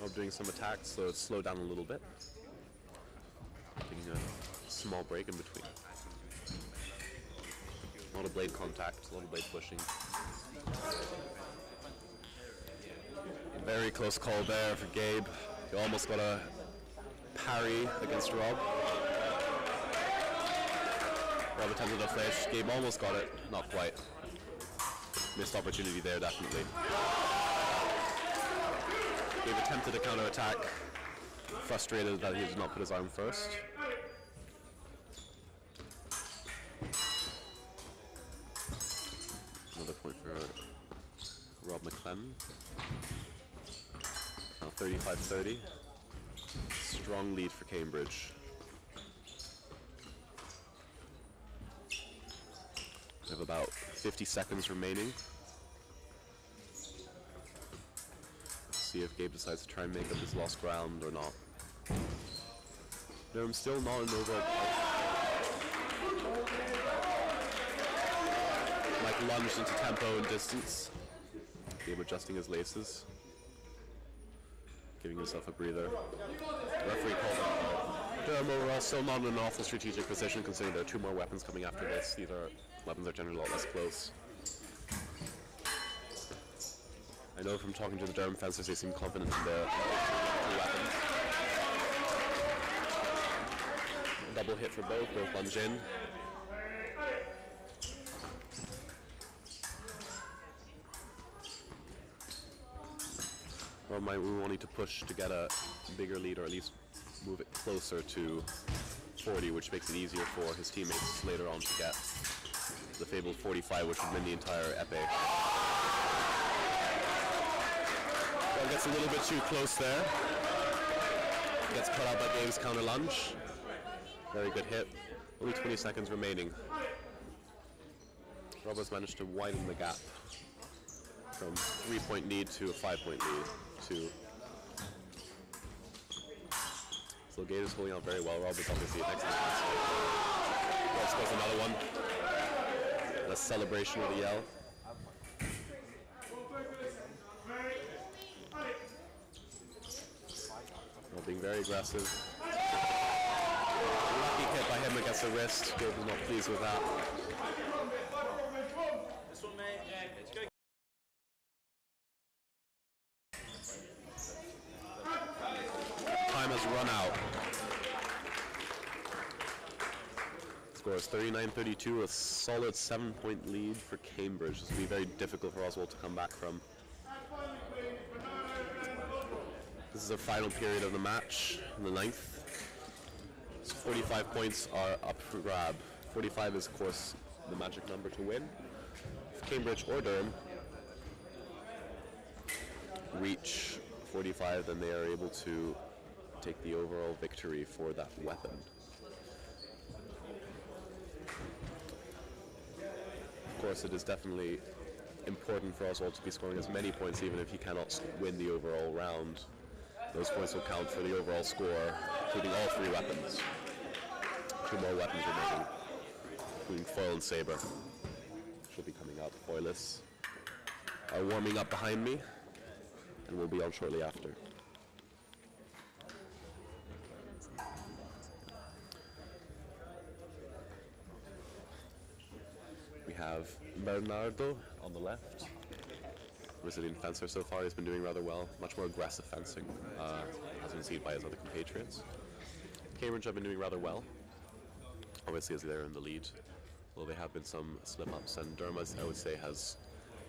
Rob doing some attacks, so it's slowed down a little bit. Taking a small break in between. A lot of blade contact, a lot of blade pushing. Very close call there for Gabe. He almost got a parry against Rob. Rob attempted a flash. Gabe almost got it. Not quite. Missed opportunity there, definitely. Gabe attempted a counter-attack. Frustrated that he did not put his arm first. Another point for Rob McClellan. Now 35-30. Strong lead for Cambridge. We have about 50 seconds remaining. See if Gabe decides to try and make up his lost ground or not. Durham still not in overall. Mike lunged into tempo and distance. Gabe adjusting his laces. Giving himself a breather. Referee called Durham overall still not in an awful strategic position considering there are 2 more weapons coming after this. These are weapons are generally a lot less close. I know from talking to the Durham fencers they seem confident in their weapons. Double hit for both lunge in. Or might we wanting to push to get a bigger lead or at least move it closer to 40, which makes it easier for his teammates later on to get the fabled 45, which would win the entire epee. Well, gets a little bit too close there. Gets cut out by Dave's counter lunge. Very good hit. Only 20 seconds remaining. Roberts managed to widen the gap from 3-point lead to a 5-point lead. So Gabe is holding out very well. Roberts obviously an excellent pass. Roberts scores another one. And a celebration with a yell. Well, being very aggressive. Lucky hit by him against the wrist. Gabe was not pleased with that. Time has run out. Score is 39-32, a solid 7-point lead for Cambridge. This will be very difficult for Oswald to come back from. This is the final period of the match, in the 9th. So 45 points are up for grab. 45 is, of course, the magic number to win. If Cambridge or Durham reach 45, then they are able to take the overall victory for that weapon. Of course, it is definitely important for Oswald to be scoring as many points, even if he cannot win the overall round. Those points will count for the overall score, including all 3 weapons. 2 more weapons remaining, including foil and saber. Should be coming out. Foilists are warming up behind me, and will be on shortly after. We have Bernardo on the left. Brazilian fencer so far. He's been doing rather well. Much more aggressive fencing, as been seen by his other compatriots. Cambridge have been doing rather well. Obviously, as they're in the lead, although there have been some slip-ups, and Durham, I would say, has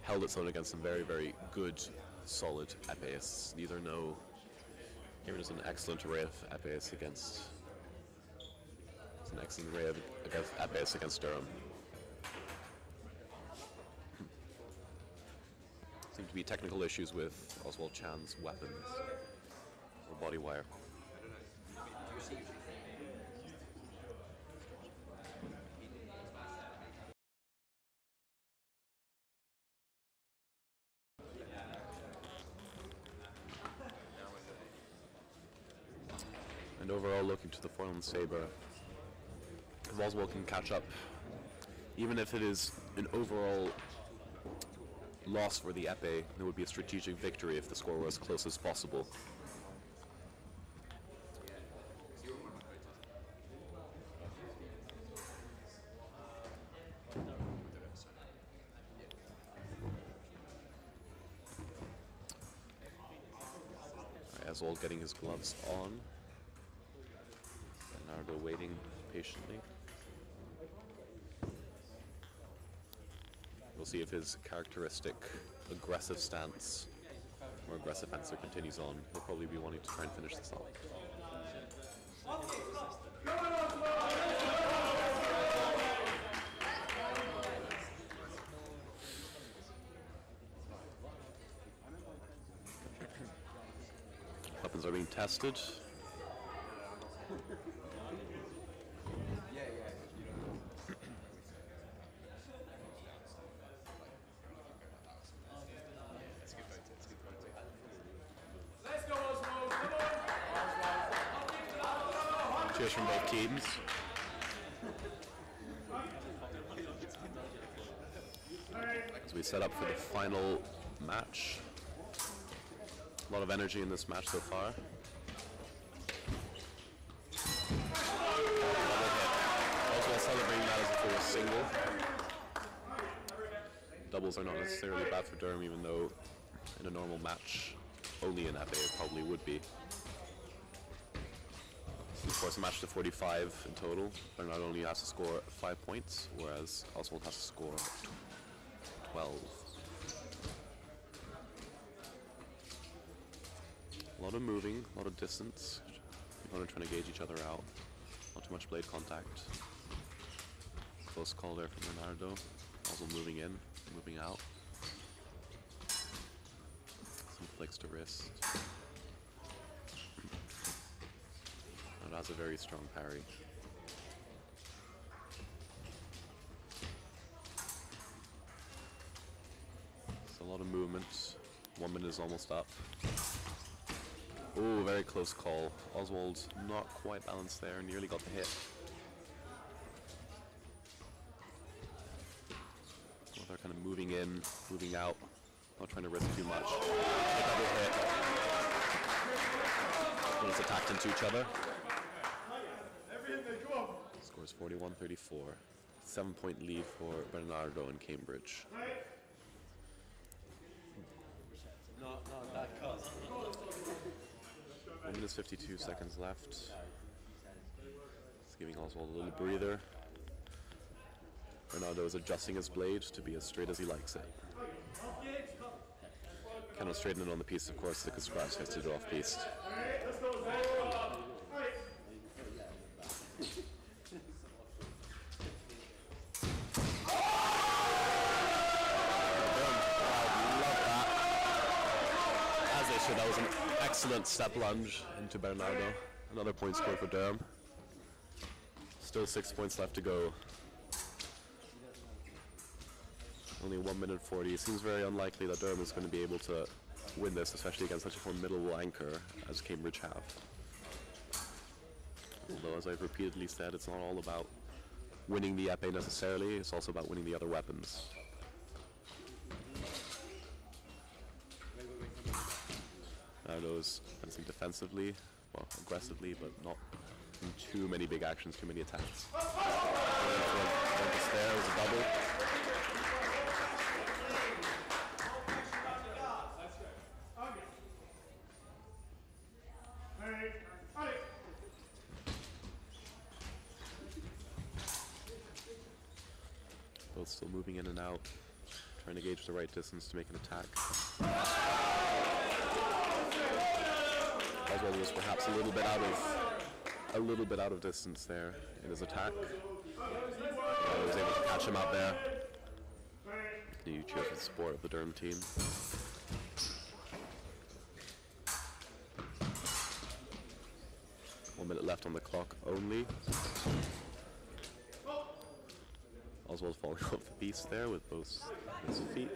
held its own against some very, very good, solid epeists. These are no. Cambridge is an excellent array of epeists against. It's an excellent array of epeists against Durham. Seem to be technical issues with Oswald Chan's weapons or body wire. And overall, looking to the foil and saber, if Oswald can catch up, even if it is an overall loss for the epee, it would be a strategic victory if the score was as close as possible. Oswald getting his gloves on. Bernardo waiting patiently. We'll see if his characteristic aggressive stance or aggressive answer continues on. He'll probably be wanting to try and finish this off. Weapons are being tested. Cheers from both teams. As we set up for the final match. A lot of energy in this match so far. Also celebrating that as if it was single. Doubles are not necessarily bad for Durham, even though in a normal match, only in FA it probably would be. Of course, a match to 45 in total. Bernardo only has to score 5 points, whereas Oswald has to score 12. A lot of moving, a lot of distance. People are trying to gauge each other out. Not too much blade contact. Close call there from Bernardo. Oswald moving in, moving out. Some flicks to wrist. That has a very strong parry. It's a lot of movement. 1 minute is almost up. Oh, very close call. Oswald not quite balanced there, nearly got the hit. Well, they're kind of moving in, moving out, not trying to risk too much. A double hit. And it's attacked into each other. Scores 41-34. 7-point lead for Bernardo and Cambridge. Not that close. 1 minute 52 seconds left. It's giving Oswald a little breather. Bernardo is adjusting his blade to be as straight as he likes it. Cannot straighten it on the piece, of course, because Scratch has to do off piece. That was an excellent step lunge into Bernardo. Another point scored for Durham. Still 6 points left to go. Only 1 minute 40. It seems very unlikely that Durham is going to be able to win this, especially against such a formidable anchor as Cambridge have. Although, as I've repeatedly said, it's not all about winning the epee necessarily, it's also about winning the other weapons. Bernardo's fencing defensively, well, aggressively, but not in too many big actions, too many attacks. There was a double. Both still moving in and out, trying to gauge the right distance to make an attack. Oswald was perhaps a little bit out of distance there in his attack. He was able to catch him out there. You choose the support of the Durham team. One minute left on the clock only. Oswald falling off the piece there with both his feet.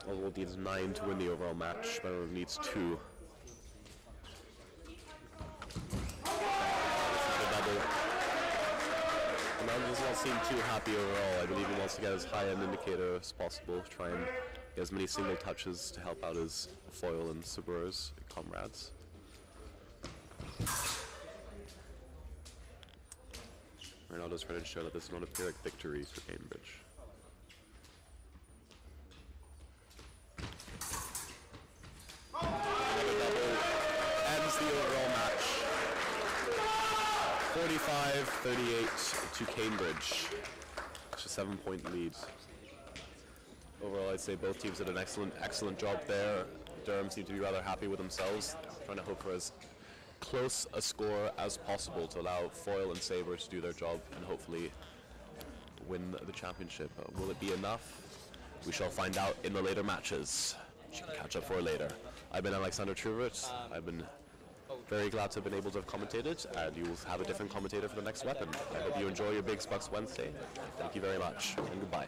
Oswald needs 9 to win the overall match. Bernardo needs 2. Bernardo does not seem too happy overall. I believe he wants to get as high an indicator as possible, try and get as many single touches to help out his foil and Subaru's comrades. Bernardo's trying to show that this is not a Pyrrhic victory for Cambridge. Another double. the overall match. 45-38 to Cambridge. It's a 7-point lead. Overall, I'd say both teams did an excellent job there. Durham seemed to be rather happy with themselves, trying to hope for as close a score as possible to allow Foyle and Sabre to do their job and hopefully win the championship. Will it be enough? We shall find out in the later matches, which you can catch up for later. I've been Alexander Truvert. I've been very glad to have been able to have commentated, and you will have a different commentator for the next weapon. I hope you enjoy your BUCS Wednesday. Thank you very much, and goodbye.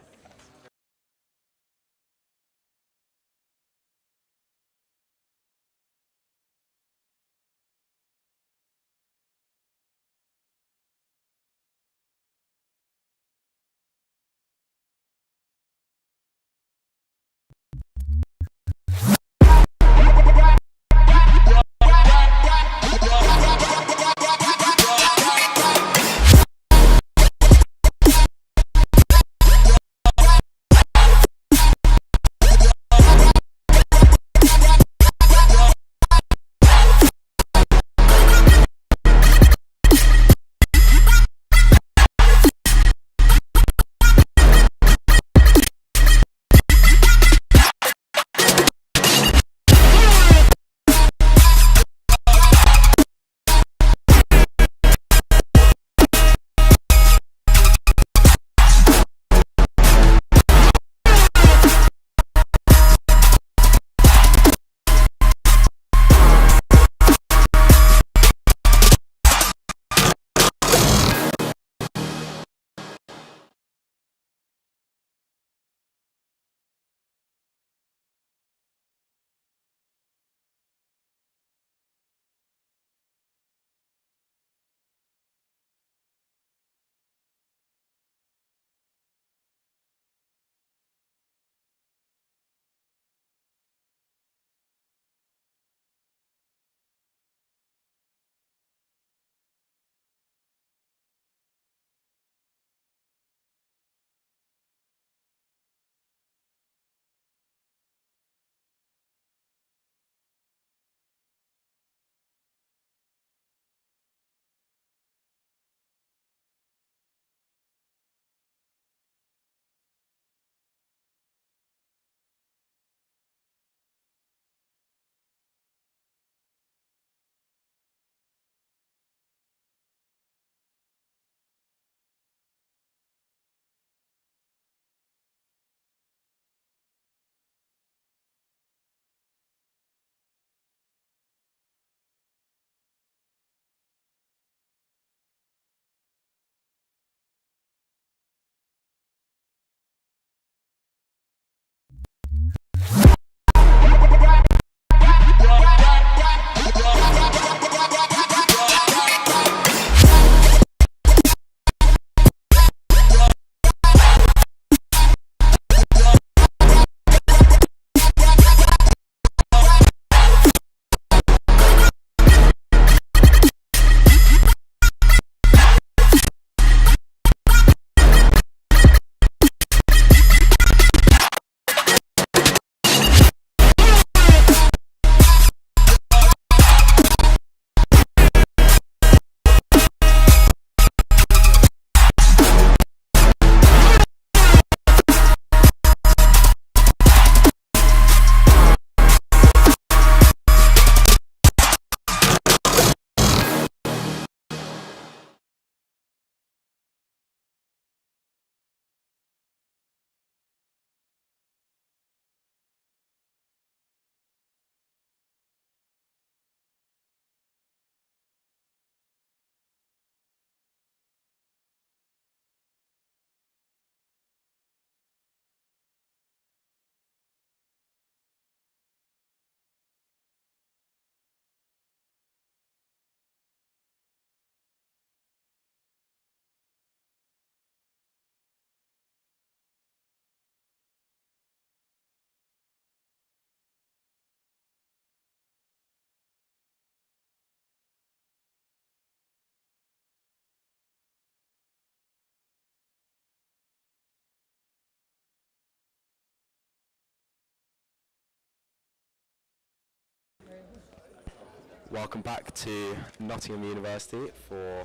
Welcome back to Nottingham University for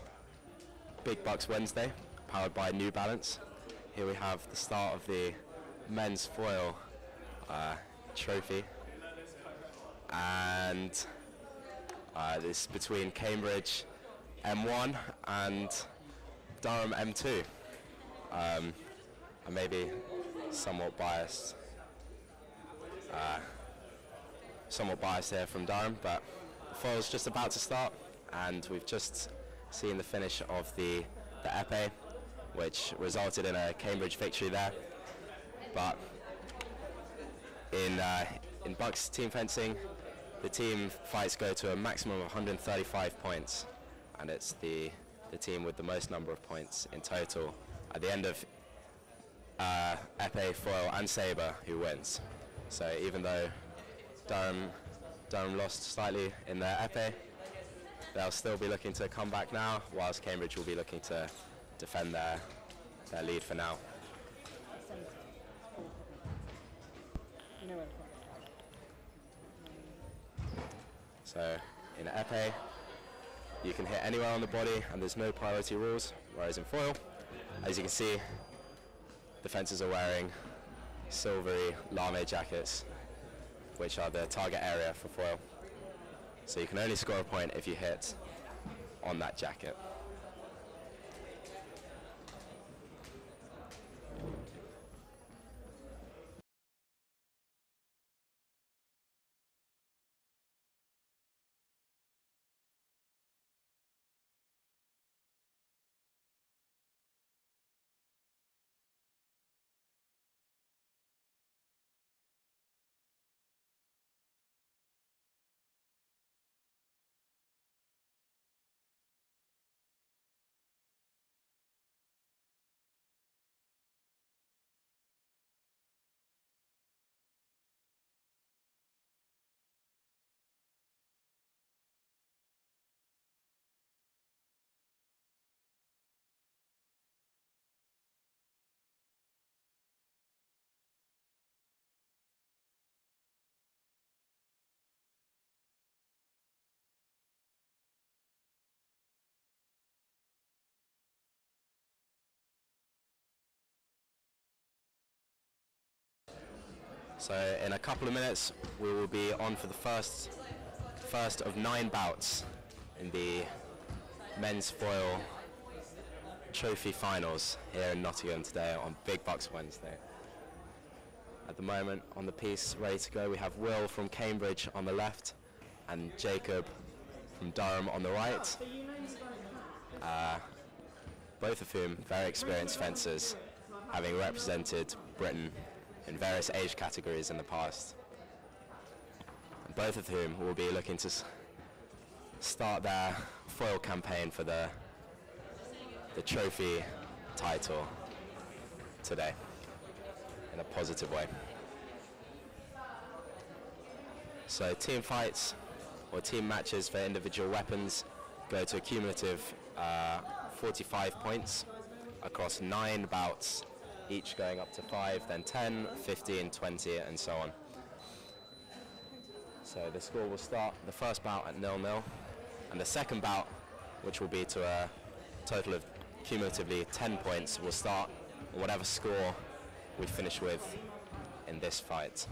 Big BUCS Wednesday, powered by New Balance. Here we have the start of the men's foil trophy, and this is between Cambridge M1 and Durham M2. I may be somewhat biased here from Durham, but the foil's just about to start, and we've just seen the finish of the épée, which resulted in a Cambridge victory there. But in BUCS team fencing, the team fights go to a maximum of 135 points, and it's the team with the most number of points in total at the end of épée, foil and sabre who wins. So even though Durham lost slightly in their épée, they'll still be looking to come back now, whilst Cambridge will be looking to defend their lead for now. So in épée, you can hit anywhere on the body and there's no priority rules, whereas in foil, as you can see, the fencers are wearing silvery lame jackets, which are the target area for foil. So you can only score a point if you hit on that jacket. So in a couple of minutes, we will be on for the first of 9 bouts in the men's foil trophy finals here in Nottingham today on Big BUCS Wednesday. At the moment, on the piece, ready to go, we have Will from Cambridge on the left and Jacob from Durham on the right. Both of whom very experienced fencers, having represented Britain in various age categories in the past. And both of whom will be looking to start their foil campaign for the trophy title today in a positive way. So team fights or team matches for individual weapons go to a cumulative 45 points across 9 bouts, each going up to 5, then 10, 15, 20, and so on. So the score will start the first bout at 0-0, and the second bout, which will be to a total of cumulatively 10 points, will start on whatever score we finish with in this fight.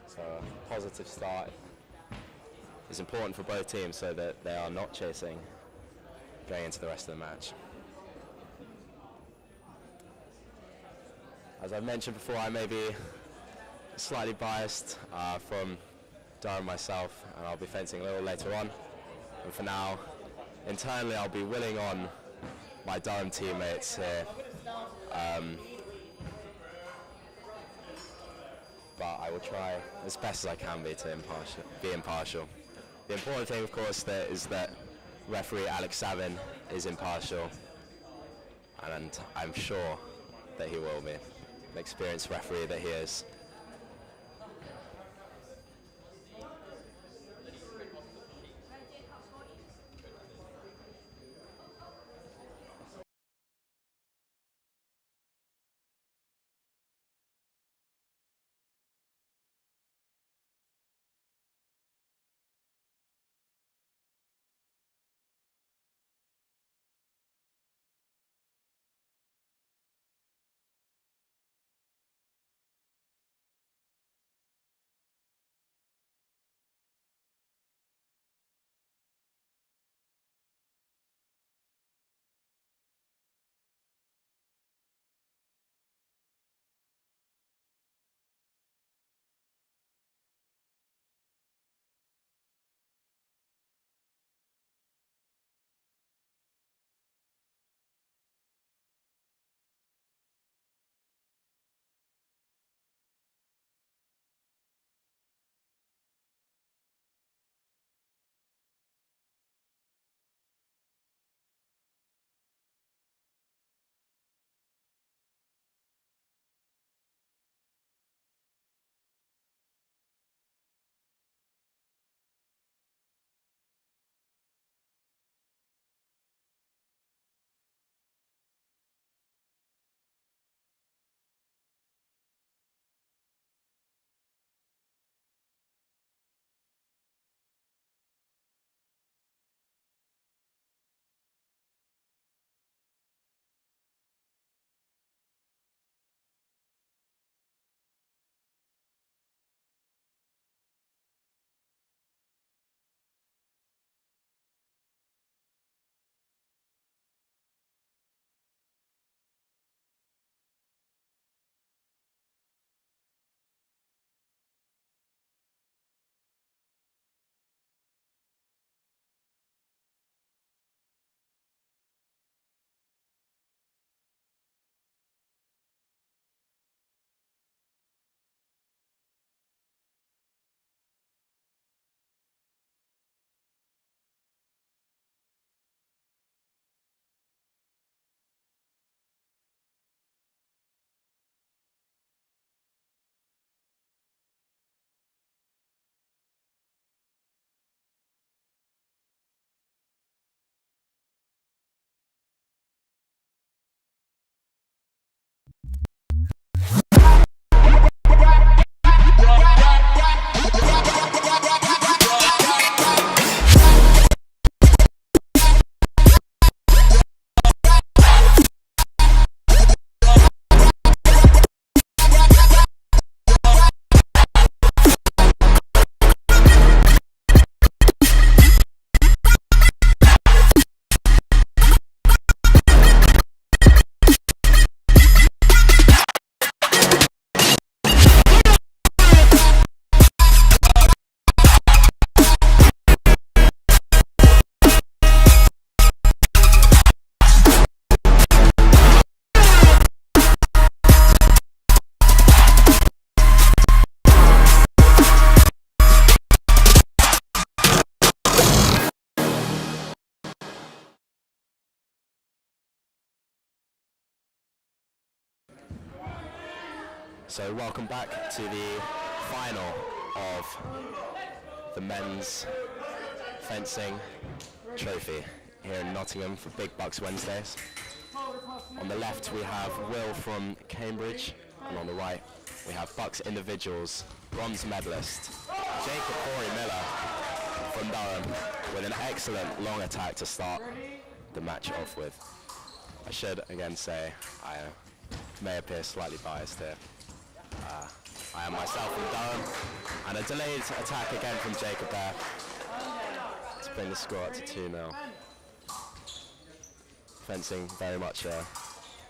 So a positive start is important for both teams so that they are not chasing going into the rest of the match. As I've mentioned before, I may be slightly biased from Durham myself, and I'll be fencing a little later on. And for now, internally I'll be willing on my Durham teammates here. But I will try as best as I can be to be impartial. The important thing, of course, is that referee Alex Savin is impartial, and I'm sure that he will be, an experienced referee that he is. So welcome back to the final of the men's fencing trophy here in Nottingham for Big BUCS Wednesdays. On the left we have Will from Cambridge, and on the right we have BUCS individuals bronze medalist Jacob Miller from Durham with an excellent long attack to start the match off with. I should again say I may appear slightly biased here. I am myself from Durham, and a delayed attack again from Jacob there to bring the score up to 2-0. Fencing very much a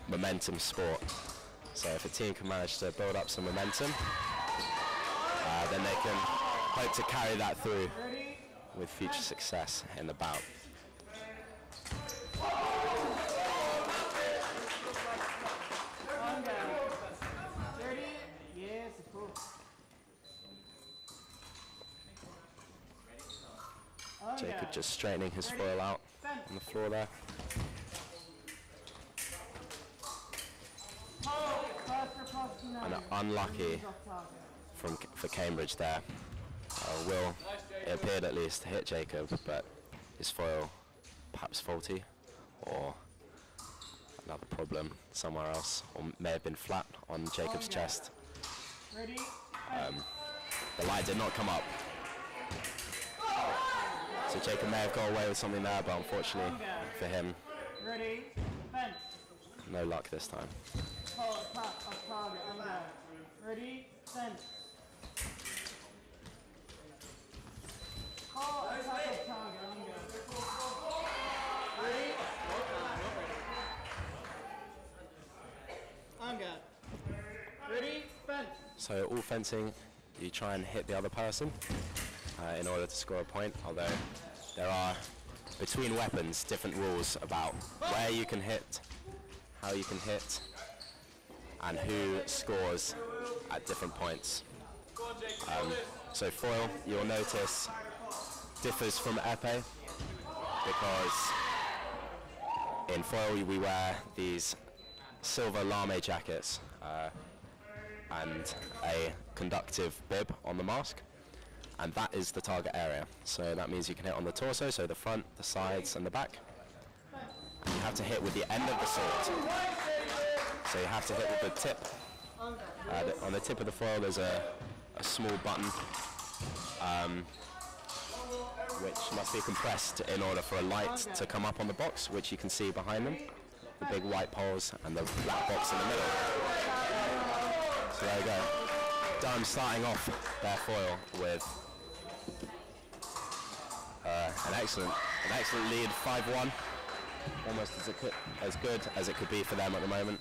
momentum sport, so if a team can manage to build up some momentum, then they can hope to carry that through with future success in the bout. Jacob just straightening his foil out on the floor there. And unlucky for Cambridge there. Will, it appeared at least, to hit Jacob, but his foil perhaps faulty, or another problem somewhere else, or may have been flat on Jacob's chest. The light did not come up. So Jacob may have got away with something there, but unfortunately for him, no luck this time. So all fencing, you try and hit the other person in order to score a point, although there are, between weapons, different rules about where you can hit, how you can hit, and who scores at different points. So foil, you'll notice, differs from épée, because in foil we wear these silver lame jackets and a conductive bib on the mask, and that is the target area. So that means you can hit on the torso, so the front, the sides and the back, and you have to hit with the end of the sword. So you have to hit with the tip. On the tip of the foil there's a small button which must be compressed in order for a light to come up on the box, which you can see behind them, the big white poles and the black box in the middle. So there you go. Durham starting off their foil with an excellent lead, 5-1, almost as good as it could be for them at the moment.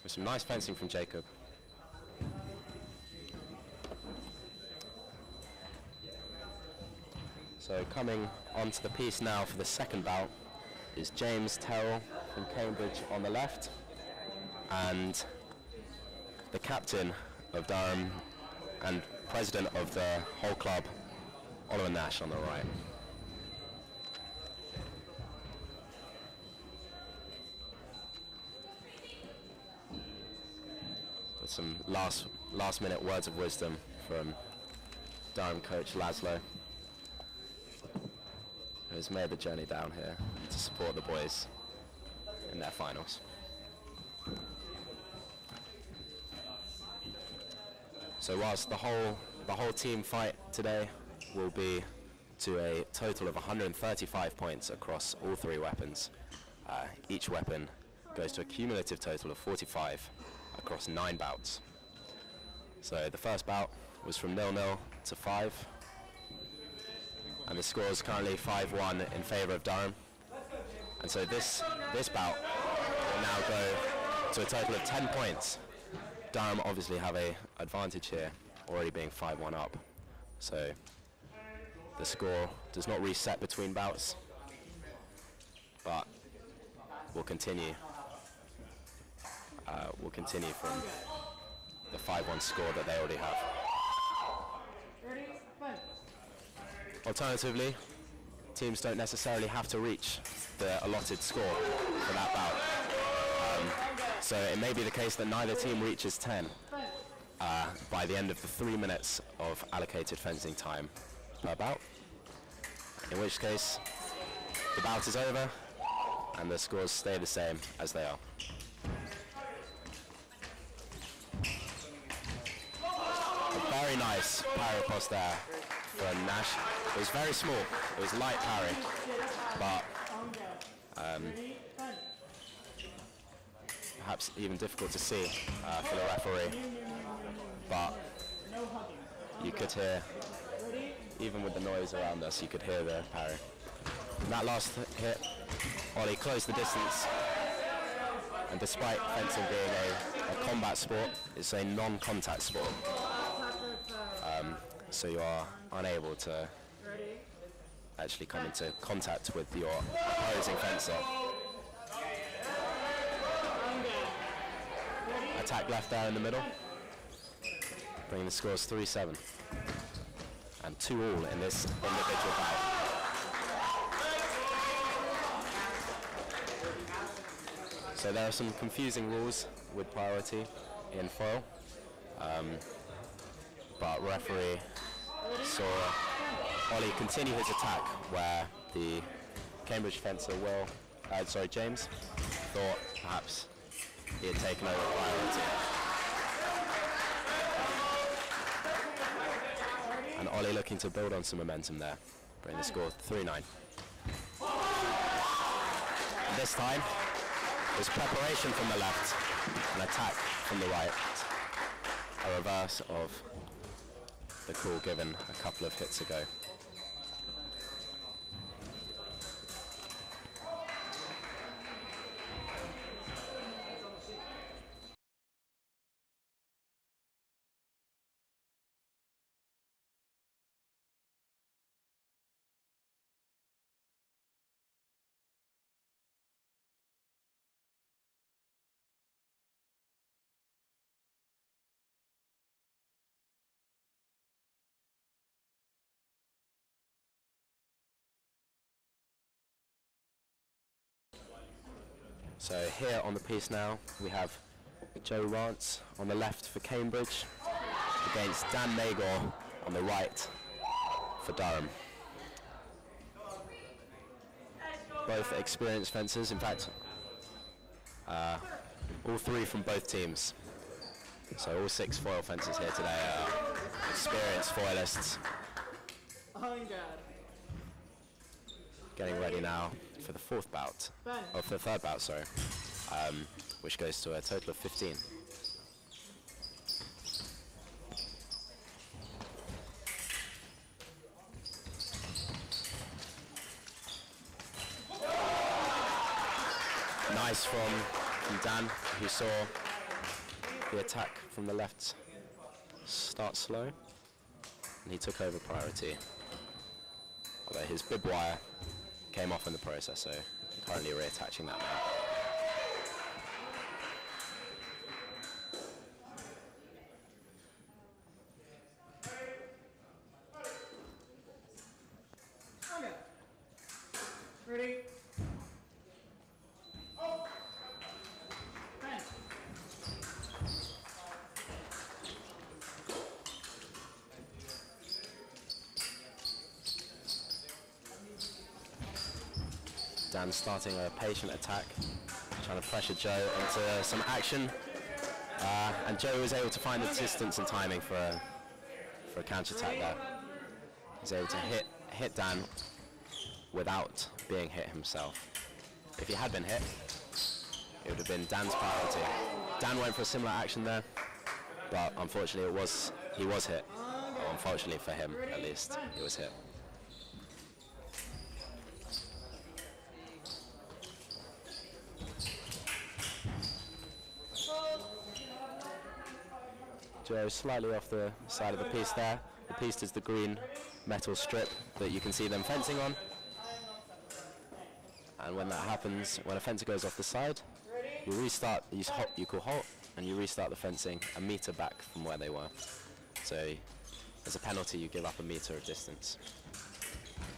With some nice fencing from Jacob. So coming onto the piece now for the second bout is James Terrell from Cambridge on the left, and the captain of Durham and president of the whole club, Oliver Nash, on the right. With some last minute words of wisdom from Durham coach Laszlo, who has made the journey down here to support the boys in their finals. So whilst the whole team fight today will be to a total of 135 points across all three weapons, each weapon goes to a cumulative total of 45 across 9 bouts. So the first bout was from 0-0 to 5, and the score is currently 5-1 in favour of Durham. And so this bout will now go to a total of 10 points. Durham obviously have an advantage here, already being 5-1 up. So the score does not reset between bouts, but will continue. Will continue from the 5-1 score that they already have. Alternatively, teams don't necessarily have to reach the allotted score for that bout. So it may be the case that neither team reaches 10 by the end of the 3 minutes of allocated fencing time per bout, in which case the bout is over and the scores stay the same as they are. A very nice parry post there for Nash. It was very small, it was light parry, but perhaps even difficult to see for the referee, but you could hear, even with the noise around us, you could hear the parry. And that last hit, Ollie closed the distance, and despite fencing being a combat sport, it's a non-contact sport, so you are unable to actually come into contact with your opposing fencer. Attack left there in the middle, bringing the scores 3-7 and 2-all in this individual bout. So there are some confusing rules with priority in foil, but referee saw Ollie continue his attack where the Cambridge fencer James thought perhaps he had taken over priority. And Ollie looking to build on some momentum there, bring the score 3-9. This time, there's preparation from the left, an attack from the right. A reverse of the call given a couple of hits ago. So here on the piece now, we have Joe Rance on the left for Cambridge against Dan Magor on the right for Durham. Both experienced fencers, in fact, all three from both teams. So all 6 foil fencers here today are experienced foilists. Getting ready now for the third bout, sorry, which goes to a total of 15. Nice from Dan, who saw the attack from the left start slow, and he took over priority. Although his bib wire came off in the process, so currently reattaching that now. Ready? Dan starting a patient attack, trying to pressure Joe into some action, and Joe was able to find the distance and timing for a counter attack there. He's able to hit Dan without being hit himself. If he had been hit, it would have been Dan's priority. Dan went for a similar action there, but unfortunately he was hit. Or unfortunately for him, at least, he was hit. Joe slightly off the side of the piece there. The piece is the green metal strip that you can see them fencing on. And when that happens, when a fencer goes off the side, you restart, you call halt, and you restart the fencing a meter back from where they were. So as a penalty, you give up a meter of distance.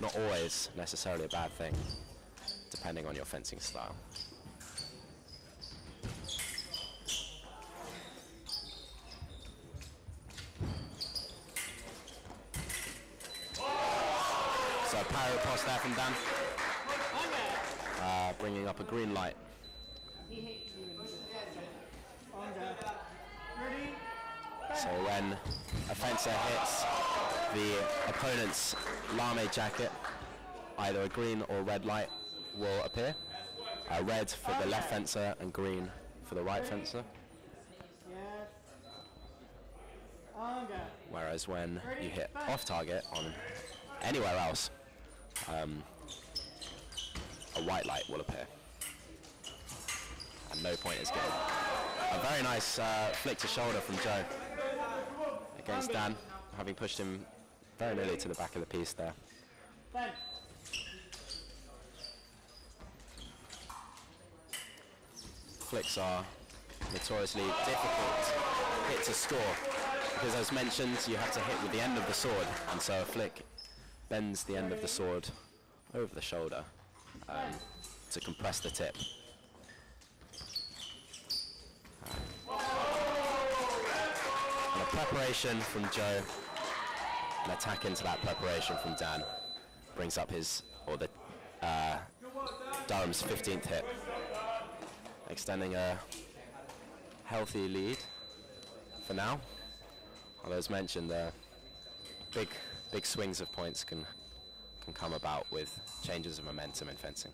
Not always necessarily a bad thing, depending on your fencing style. So parry post there from Dan. Bringing up a green light. So when a fencer hits the opponent's lame jacket, either a green or red light will appear. Red for the left fencer and green for the right fencer. Whereas when you hit off target on anywhere else, a white light will appear. And no point is gained. A very nice flick to shoulder from Joe against Dan, having pushed him very nearly to the back of the piece there. Flicks are notoriously difficult hit to score because, as mentioned, you have to hit with the end of the sword, and so a flick bends the end of the sword over the shoulder to compress the tip. And a preparation from Joe, an attack into that preparation from Dan, brings up Durham's 15th hit, extending a healthy lead for now. Although, as mentioned, big swings of points can come about with changes of momentum in fencing.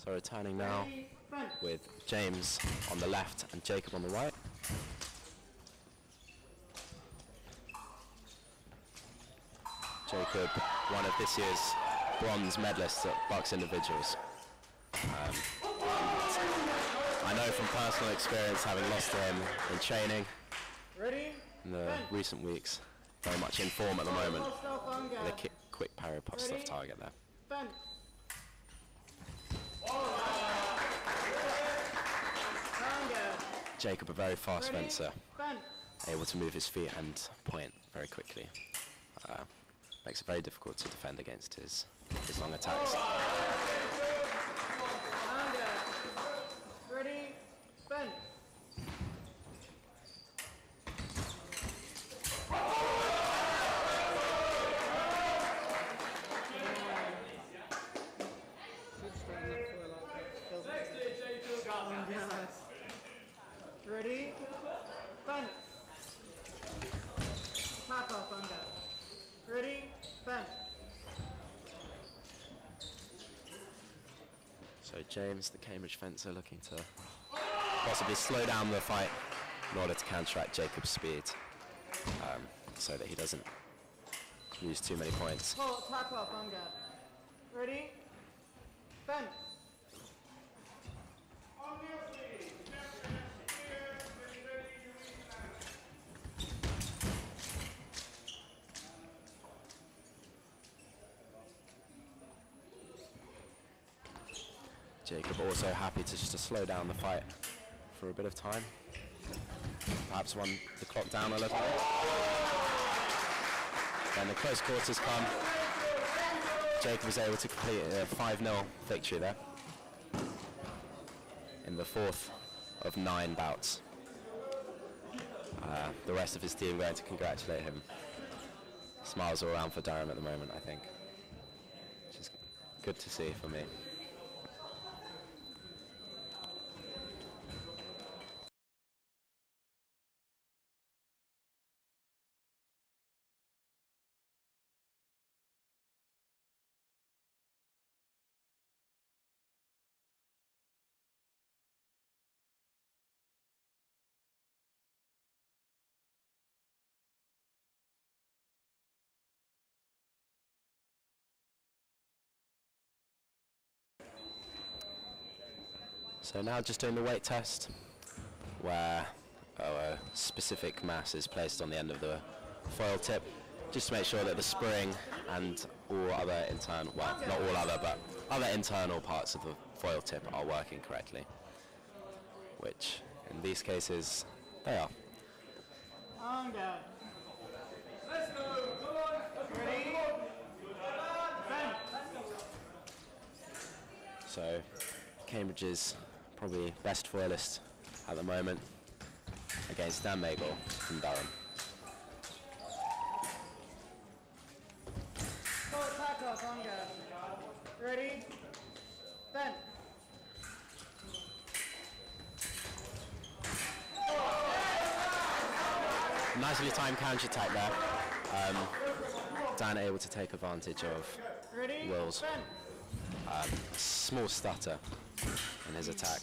So returning now with James on the left and Jacob on the right. Jacob, one of this year's bronze medalists at BUCS individuals. I know from personal experience, having lost to him in training in the recent weeks, very much in form at the moment, with a quick parry post off target there. Jacob, a very fast fencer, able to move his feet and point very quickly. Makes it very difficult to defend against his long attacks. Ready? Fence. Pop up on that. Ready? Fence. So James, the Cambridge fencer, looking to possibly slow down the fight in order to counteract Jacob's speed, so that he doesn't lose too many points. Hold, pop up on that. Ready? Fence. Jacob also happy to just to slow down the fight for a bit of time. Perhaps run the clock down a little bit. Then the close quarters come. Jacob was able to complete a 5-0 victory there in the 4th of 9 bouts. The rest of his team going to congratulate him. Smiles all around for Durham at the moment, I think. good to see for me. So now just doing the weight test, where a specific mass is placed on the end of the foil tip, just to make sure that the spring and all other internal, well, not all other, but other internal parts of the foil tip are working correctly, which in these cases, they are. On down. Let's go. Come on. Ready? Bend. So Cambridge's probably best foilist at the moment against Dan Magel from Durham. Go attack off. On guard. Ready? Bend. Nicely timed counter attack there. Dan able to take advantage of Ready? Will's Bend. small stutter in his attack.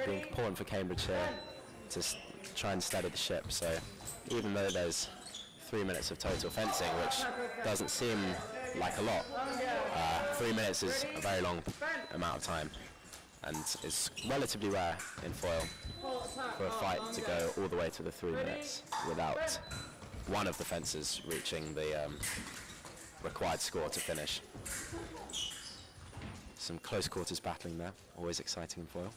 Being important for Cambridge here to try and steady the ship. So even though there's 3 minutes of total fencing, which doesn't seem like a lot, 3 minutes is a very long amount of time, and it's relatively rare in foil for a fight to go all the way to the 3 minutes without one of the fencers reaching the required score to finish. Some close quarters battling there, always exciting in foil.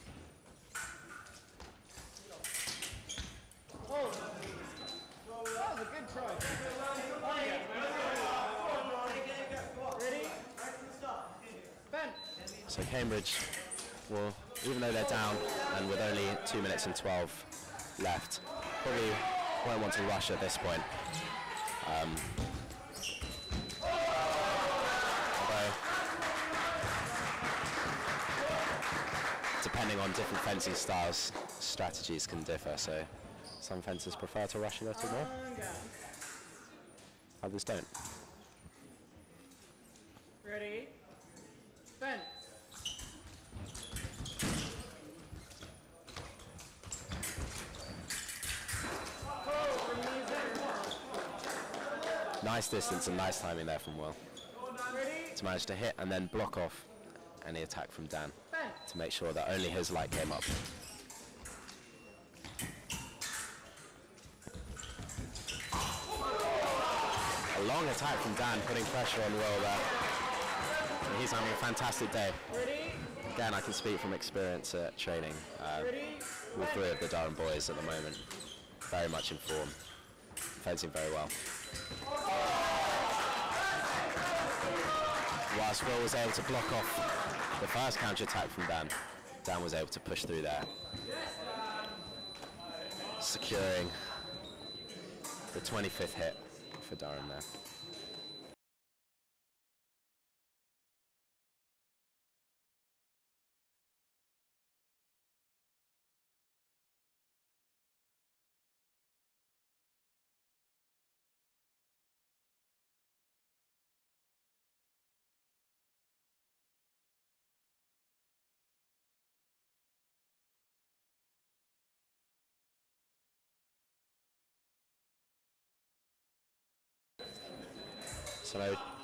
Oh, that was a good try. Ready? Bend. So Cambridge will, even though they're down and with only 2 minutes and 12 left, probably won't want to rush at this point. Although, depending on different fencing styles, strategies can differ. So some fencers prefer to rush a little more, others don't. Ready? Bend. Nice distance and nice timing there from Will Ready? to manage to hit and then block off any attack from Dan Bend. to make sure that only his light came up. A long attack from Dan, putting pressure on Will there. And he's having a fantastic day. Ready? Again, I can speak from experience at training. Ready? All three of the Durham boys at the moment, very much in form, fencing very well. Whilst Will was able to block off the first counter-attack from Dan, Dan was able to push through there, securing the 25th hit for Durham there.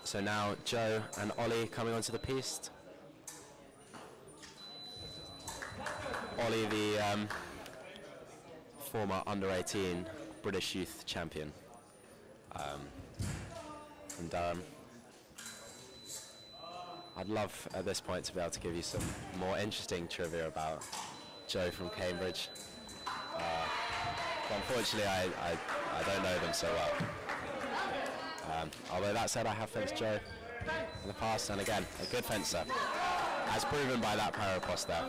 So now Joe and Ollie coming onto the piste. Ollie, the former under-18 British youth champion from Durham. I'd love at this point to be able to give you some more interesting trivia about Joe from Cambridge. But unfortunately, I don't know them so well. Although that said, I have fenced Joe in the past, and again, a good fencer, as proven by that parapost there.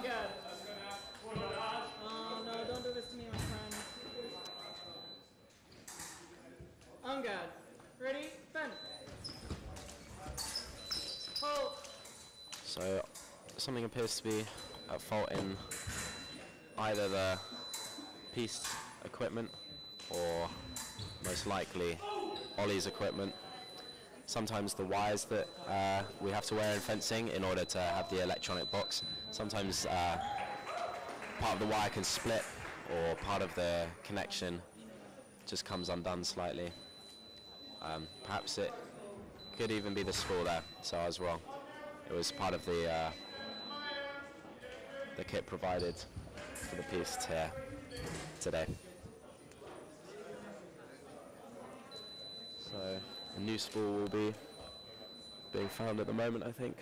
No, don't do this to me, my friend. On something appears to be at fault in either the piece equipment or most likely Ollie's equipment. Sometimes the wires that we have to wear in fencing in order to have the electronic box, sometimes part of the wire can split or part of the connection just comes undone slightly. Perhaps it could even be the spool there, so I was wrong. It was part of the kit provided for the piece here today. So a new spool will be being found at the moment, I think.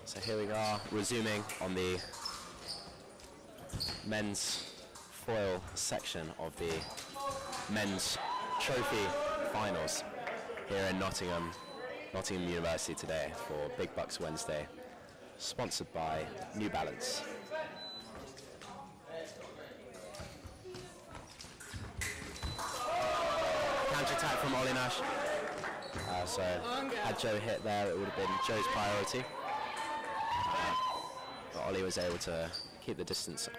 So here we are, resuming on the men's foil section of the men's trophy finals here in Nottingham University today for Big BUCS Wednesday, sponsored by New Balance. Counter-attack from Ollie Nash. So had Joe hit there, it would have been Joe's priority. But Ollie was able to keep the distance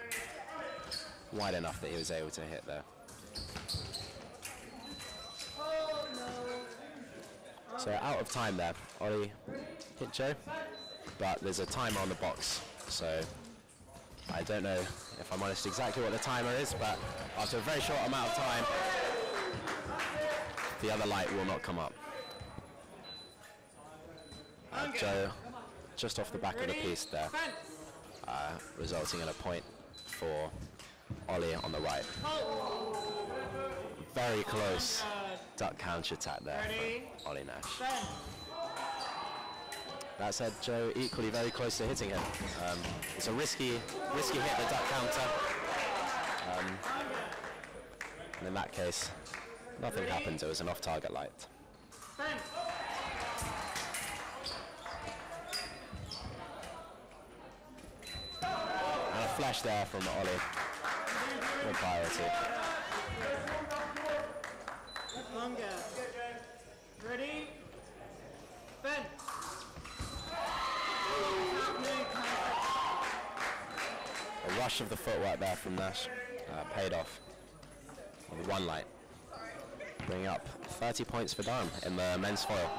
wide enough that he was able to hit there. So out of time there, Ollie hit Joe, but there's a timer on the box. So I don't know, if I'm honest, exactly what the timer is, but after a very short amount of time, the other light will not come up. Joe just off the back of the piece there, resulting in a point for Ollie on the right. Very close duck counter attack there for Ollie Nash. That said, Joe equally very close to hitting him. It's a risky hit, the duck counter. And in that case, nothing happened. It was an off-target light. And a flash there from Ollie. No priority. Ready? Ben. A rush of the footwork there from Nash paid off with one light, bringing up 30 points for Durham in the men's foil.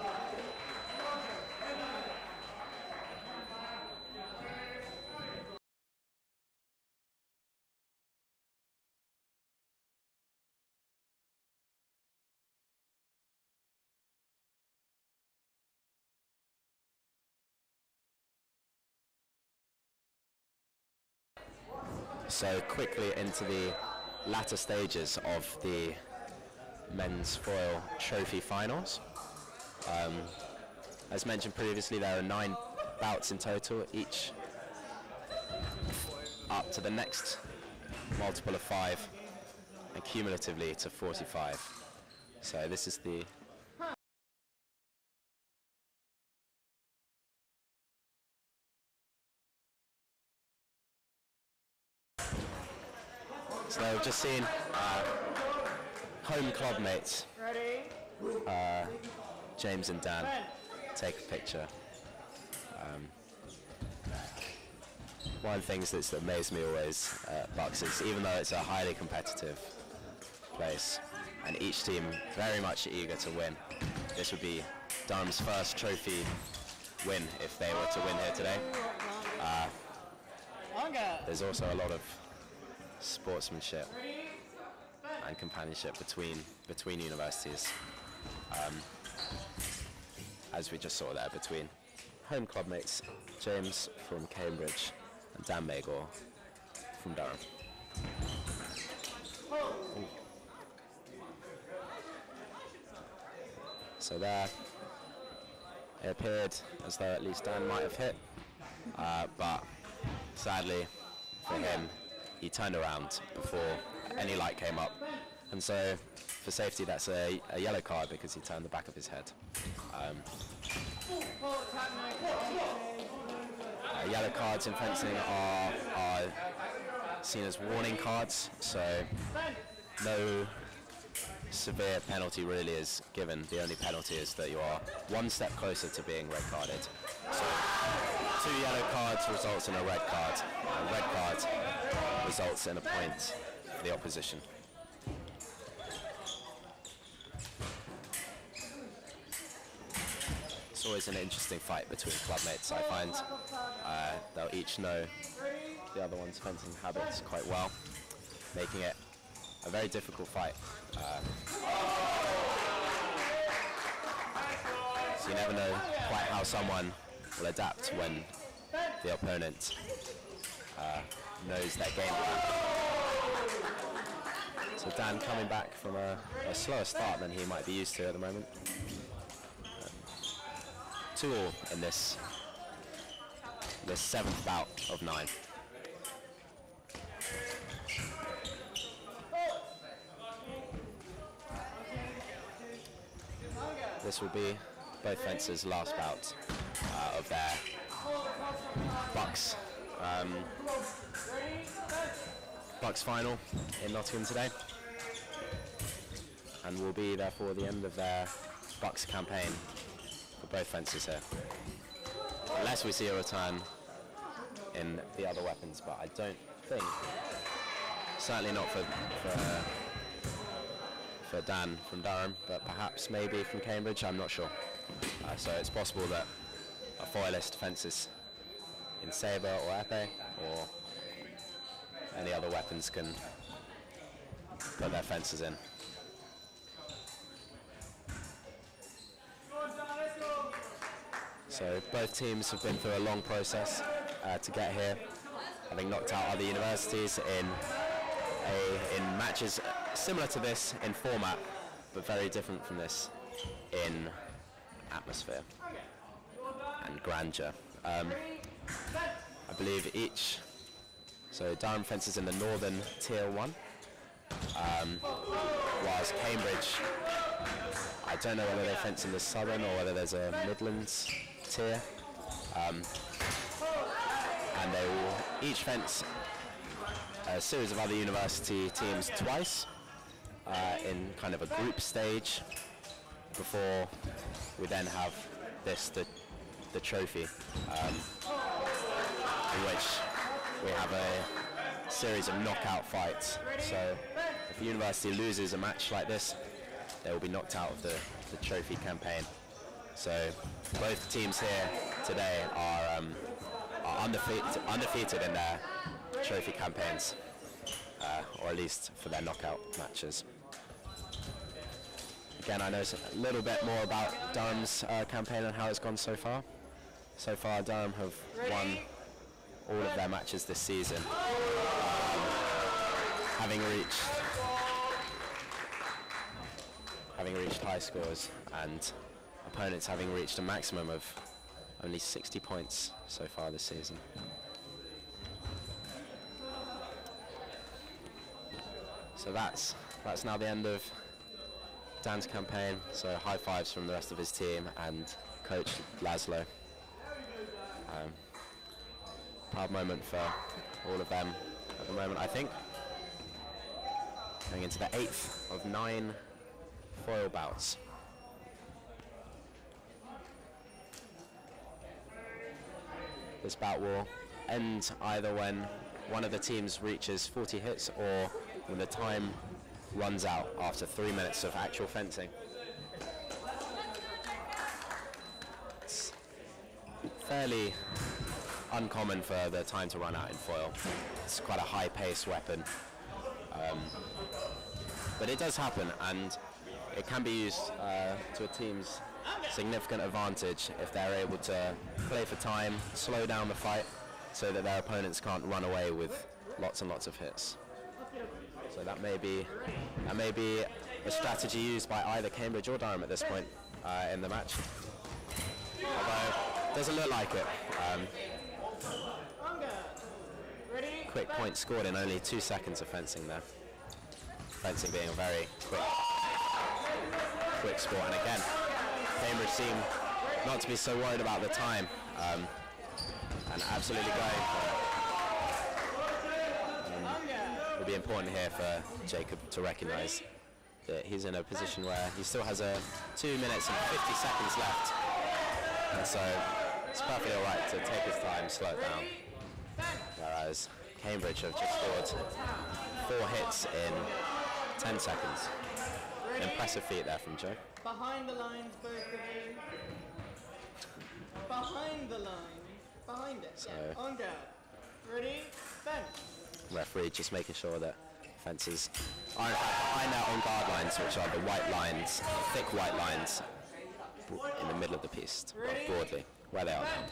So quickly into the latter stages of the men's foil trophy finals. As mentioned previously, there are 9 bouts in total, each up to the next multiple of 5, and cumulatively to 45. So this is the So we've just seen home club mates, James and Dan, take a picture. one of the things that's amazed me always at BUCS is even though it's a highly competitive place and each team very much eager to win, this would be Durham's first trophy win if they were to win here today. There's also a lot of sportsmanship and companionship between universities, as we just saw there between home club mates James from Cambridge and Dan Magor from Durham. So there, it appeared as though at least Dan might have hit, but sadly for him, he turned around before any light came up. And so, for safety, that's a yellow card because he turned the back of his head. Yellow cards in fencing are seen as warning cards, so no severe penalty really is given. The only penalty is that you are one step closer to being red carded. So 2 yellow cards results in a red card. A red card results in a point for the opposition. It's always an interesting fight between clubmates. I find they'll each know the other one's fencing habits quite well, making it a very difficult fight. So you never know quite how someone will adapt when the opponent knows their game plan. So Dan coming back from a slower start than he might be used to at the moment. 2-2 in this 7th bout of 9. This will be both fencers' last bout of their BUCS final in Nottingham today, and will be therefore the end of their BUCS campaign for both fencers here, unless we see a return in the other weapons, but I don't think, certainly not for Dan from Durham, but perhaps maybe from Cambridge, I'm not sure. So it's possible that a foilist fences in sabre or epee or any other weapons can put their fences in. So both teams have been through a long process to get here, having knocked out other universities in matches similar to this in format, but very different from this in atmosphere and grandeur. I believe each, so Durham fences in the northern tier 1, whilst Cambridge, I don't know whether they fence in the southern or whether there's a Midlands tier, and they will each fence a series of other university teams twice in kind of a group stage before we then have the trophy, in which we have a series of knockout fights. So if a university loses a match like this, they will be knocked out of the trophy campaign. So both teams here today are undefeated in their trophy campaigns, or at least for their knockout matches. Again, I know a little bit more about Durham's campaign and how it's gone so far. So far, Durham have won all of their matches this season, having reached high scores, and opponents having reached a maximum of only 60 points so far this season. So that's now the end of Dan's campaign. So high fives from the rest of his team and coach Laszlo. Proud moment for all of them at the moment, I think. Going into the 8th of 9 foil bouts. This bout will end either when one of the teams reaches 40 hits or when the time runs out after 3 minutes of actual fencing. It's fairly uncommon for the time to run out in foil. It's quite a high-paced weapon. But it does happen, and it can be used to a team's significant advantage if they're able to play for time, slow down the fight, so that their opponents can't run away with lots and lots of hits. So that may be a strategy used by either Cambridge or Durham at this point in the match. Although it doesn't look like it. Quick point scored in only 2 seconds of fencing there. Fencing being a very quick sport, and again, Cambridge seem not to be so worried about the time, and absolutely going for it. It'll be important here for Jacob to recognise that he's in a position where he still has 2 minutes and 50 seconds left, and so it's perfectly all right to take his time, slow it down. Whereas Cambridge have just scored 4 hits in 10 seconds. Impressive feat there from Joe. Behind the lines, both of you. Behind the line. Behind it. So, yeah. On guard. Ready? Fence. Referee just making sure that fences are in fact behind their on guard lines, which are the white lines, thick white lines in the middle of the piece, well, broadly, where they are now.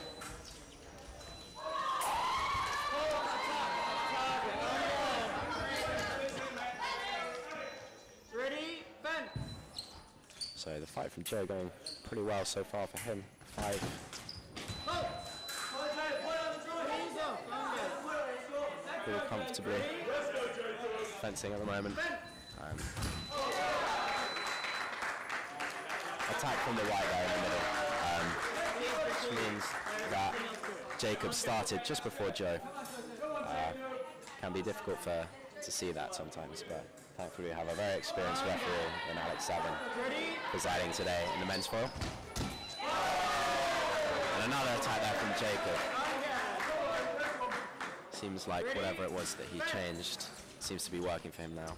So the fight from Joe going pretty well so far for him. 5. Pretty comfortably fencing at the moment. Attack from the white there in the middle, which means that Jacob started just before Joe. Can be difficult to see that sometimes, but thankfully we have a very experienced referee in Alex Savin presiding today in the men's foil. And another attack there from Jacob. Seems like whatever it was that he changed seems to be working for him now.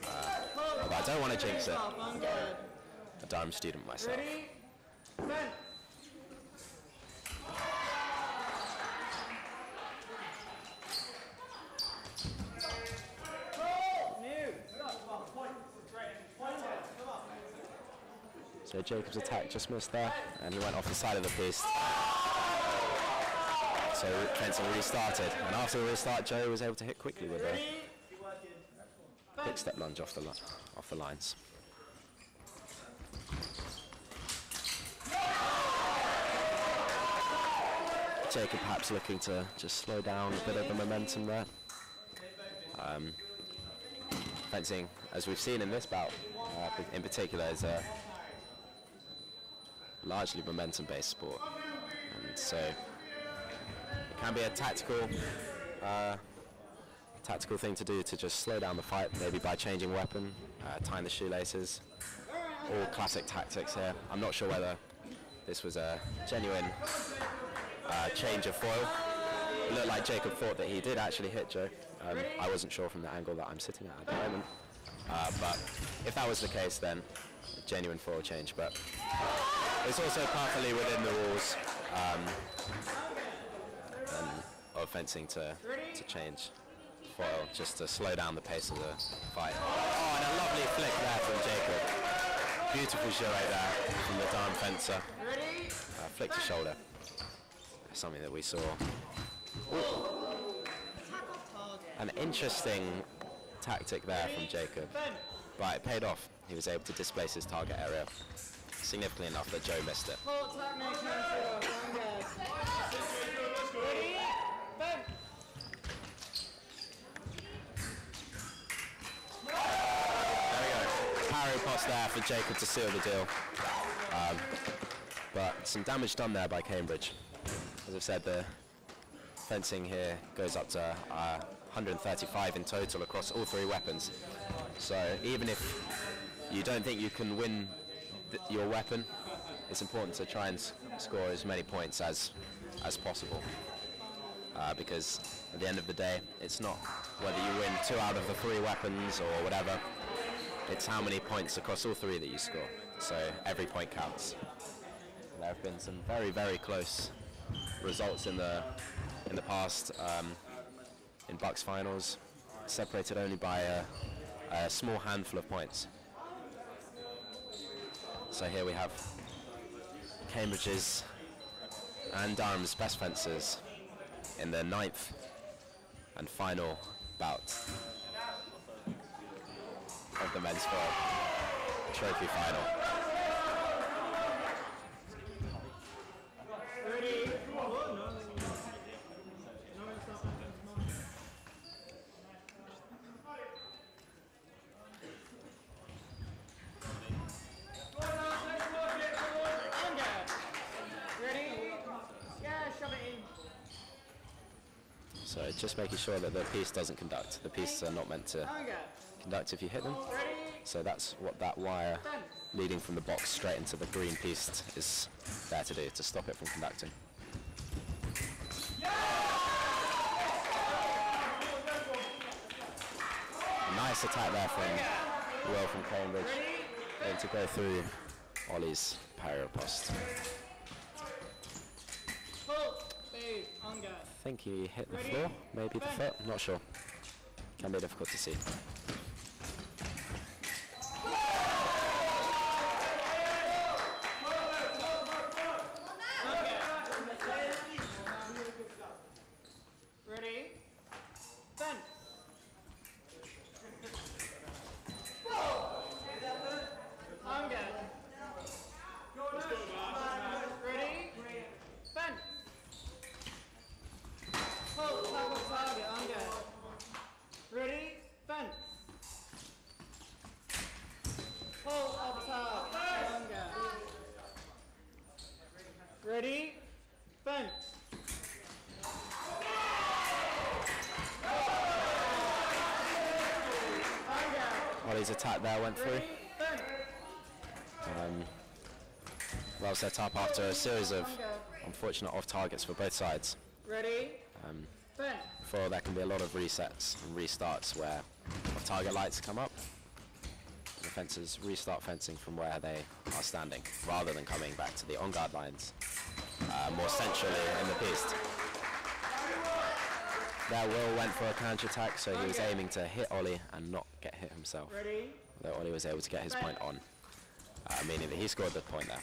But I don't want to jinx it. I'm a Durham student myself. So Jacob's attack just missed there, and he went off the side of the piece. So fencing restarted, and after the restart, Joe was able to hit quickly with a quick step lunge off the lines. Jacob perhaps looking to just slow down a bit of the momentum there. Fencing, as we've seen in this bout, in particular, is a largely momentum-based sport, and so it can be a tactical thing to do to just slow down the fight, maybe by changing weapon, tying the shoelaces. All classic tactics here. I'm not sure whether this was a genuine change of foil. It looked like Jacob thought that he did actually hit Joe. I wasn't sure from the angle that I'm sitting at the moment, but if that was the case, then a genuine foil change. But it's also perfectly within the rules of fencing to change foil, just to slow down the pace of the fight. Oh, and a lovely flick there from Jacob. Beautiful giret there from the Durham fencer. Flick to shoulder. Something that we saw. An interesting tactic there from Jacob, but it paid off. He was able to displace his target area significantly enough that Joe missed it. There we go. Parry pass there for Jacob to seal the deal. But some damage done there by Cambridge. As I've said, the fencing here goes up to 135 in total across all 3 weapons. So even if you don't think you can win your weapon, it's important to try and score as many points as possible. because at the end of the day, it's not whether you win 2 out of the 3 weapons or whatever. It's how many points across all 3 that you score. So every point counts. There have been some very, very close results in the past in BUCS finals, separated only by a small handful of points. So here we have Cambridge's and Durham's best fencers in the 9th and final bout of the men's foil trophy final. Ready? So just making sure that the piece doesn't conduct. The pieces are not meant to conduct if you hit them. So that's what that wire leading from the box straight into the green piece is there to do, to stop it from conducting. Nice attack there from Will from Cambridge. Able to go through Ollie's parry riposte. I think he hit the floor, maybe the foot, not sure. Can be difficult to see. Ready? Then. Ready? Then. Hold, toggle target, on go. Ready? Then. Hold up target, on go. Ready? Then. Ollie's attack there went through. Well set up after a series of unfortunate off targets for both sides. Ready? Before there can be a lot of resets and restarts where off target lights come up. The fencers restart fencing from where they are standing rather than coming back to the on guard lines more centrally in the piece. There Will went for a counter attack, so he was aiming to hit Ollie and not get hit himself. Ready? Although Ollie was able to get his point on, meaning that he scored the point there.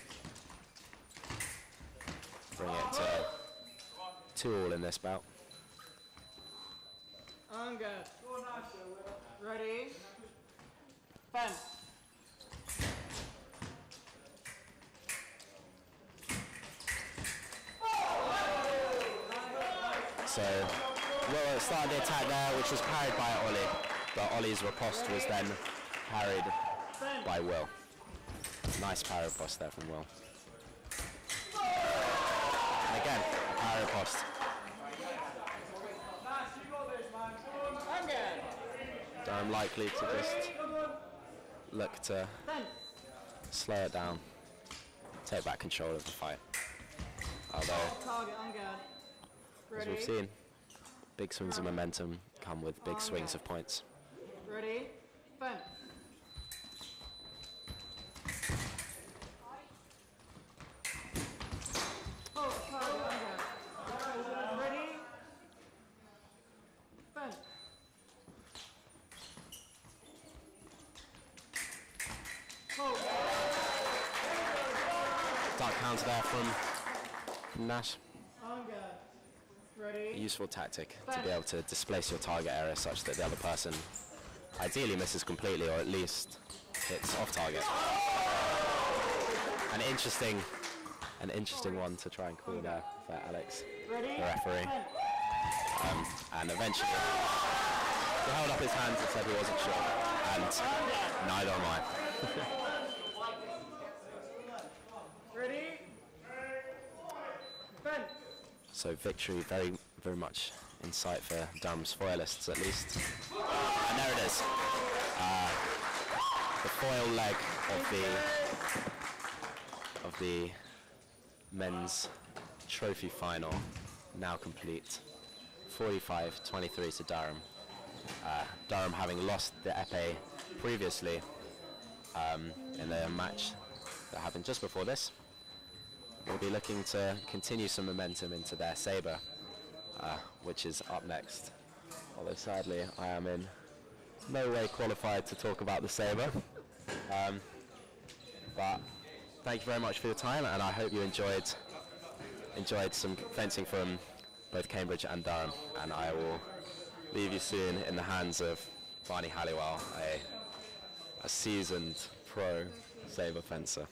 Bring it to 2-2 in this bout. On go. Ready? Fun. So Will started the attack there, which was parried by Ollie, but Ollie's riposte was then parried by Will. Nice parry riposte there from Will. And again, parry riposte. I'm likely to just look to slow it down, take back control of the fight. Although, as we've seen, big swings of momentum come with big swings of points. Ready? Fun. Ready? Fun. Dark counter there from Nash. Ready? A useful tactic to be able to displace your target area such that the other person ideally misses completely or at least hits off target. An interesting one to try and call there for Alex, the referee. And eventually he held up his hands and said he wasn't sure, and neither am I. Ready? Fun. So victory very, very much in sight for Durham's foilists at least. And there it is. The foil leg of the men's trophy final now complete. 45-23 to Durham. Durham having lost the épée previously in a match that happened just before this, will be looking to continue some momentum into their sabre, which is up next. Although sadly I am in no way qualified to talk about the sabre. But thank you very much for your time, and I hope you enjoyed some fencing from both Cambridge and Durham, and I will leave you soon in the hands of Barney Halliwell, a seasoned pro sabre fencer.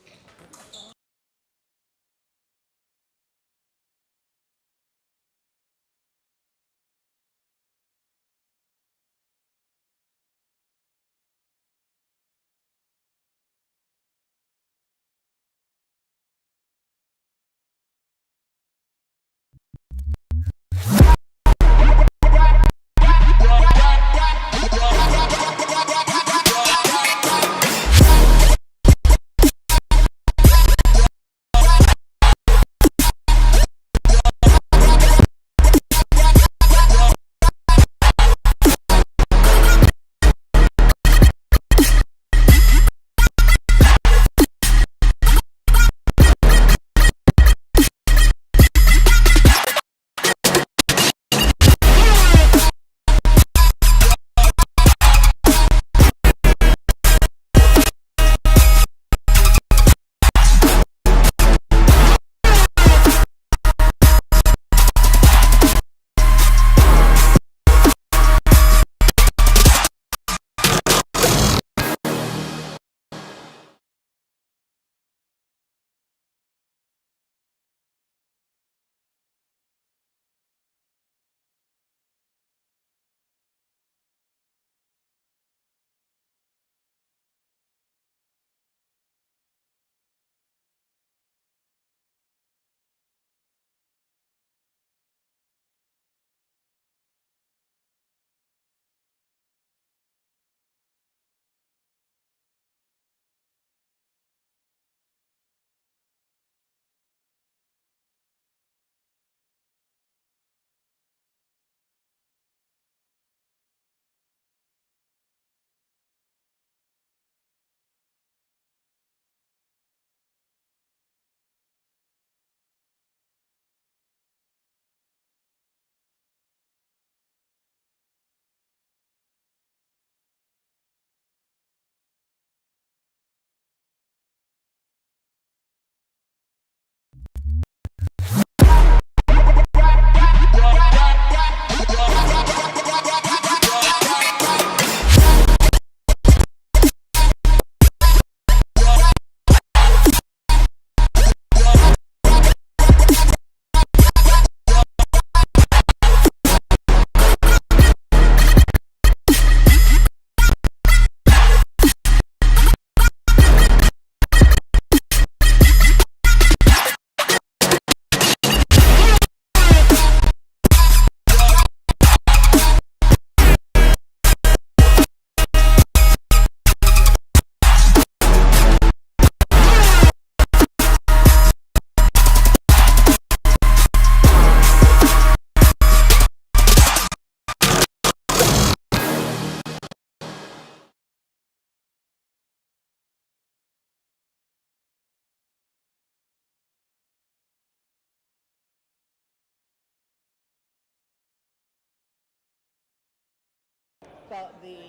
But the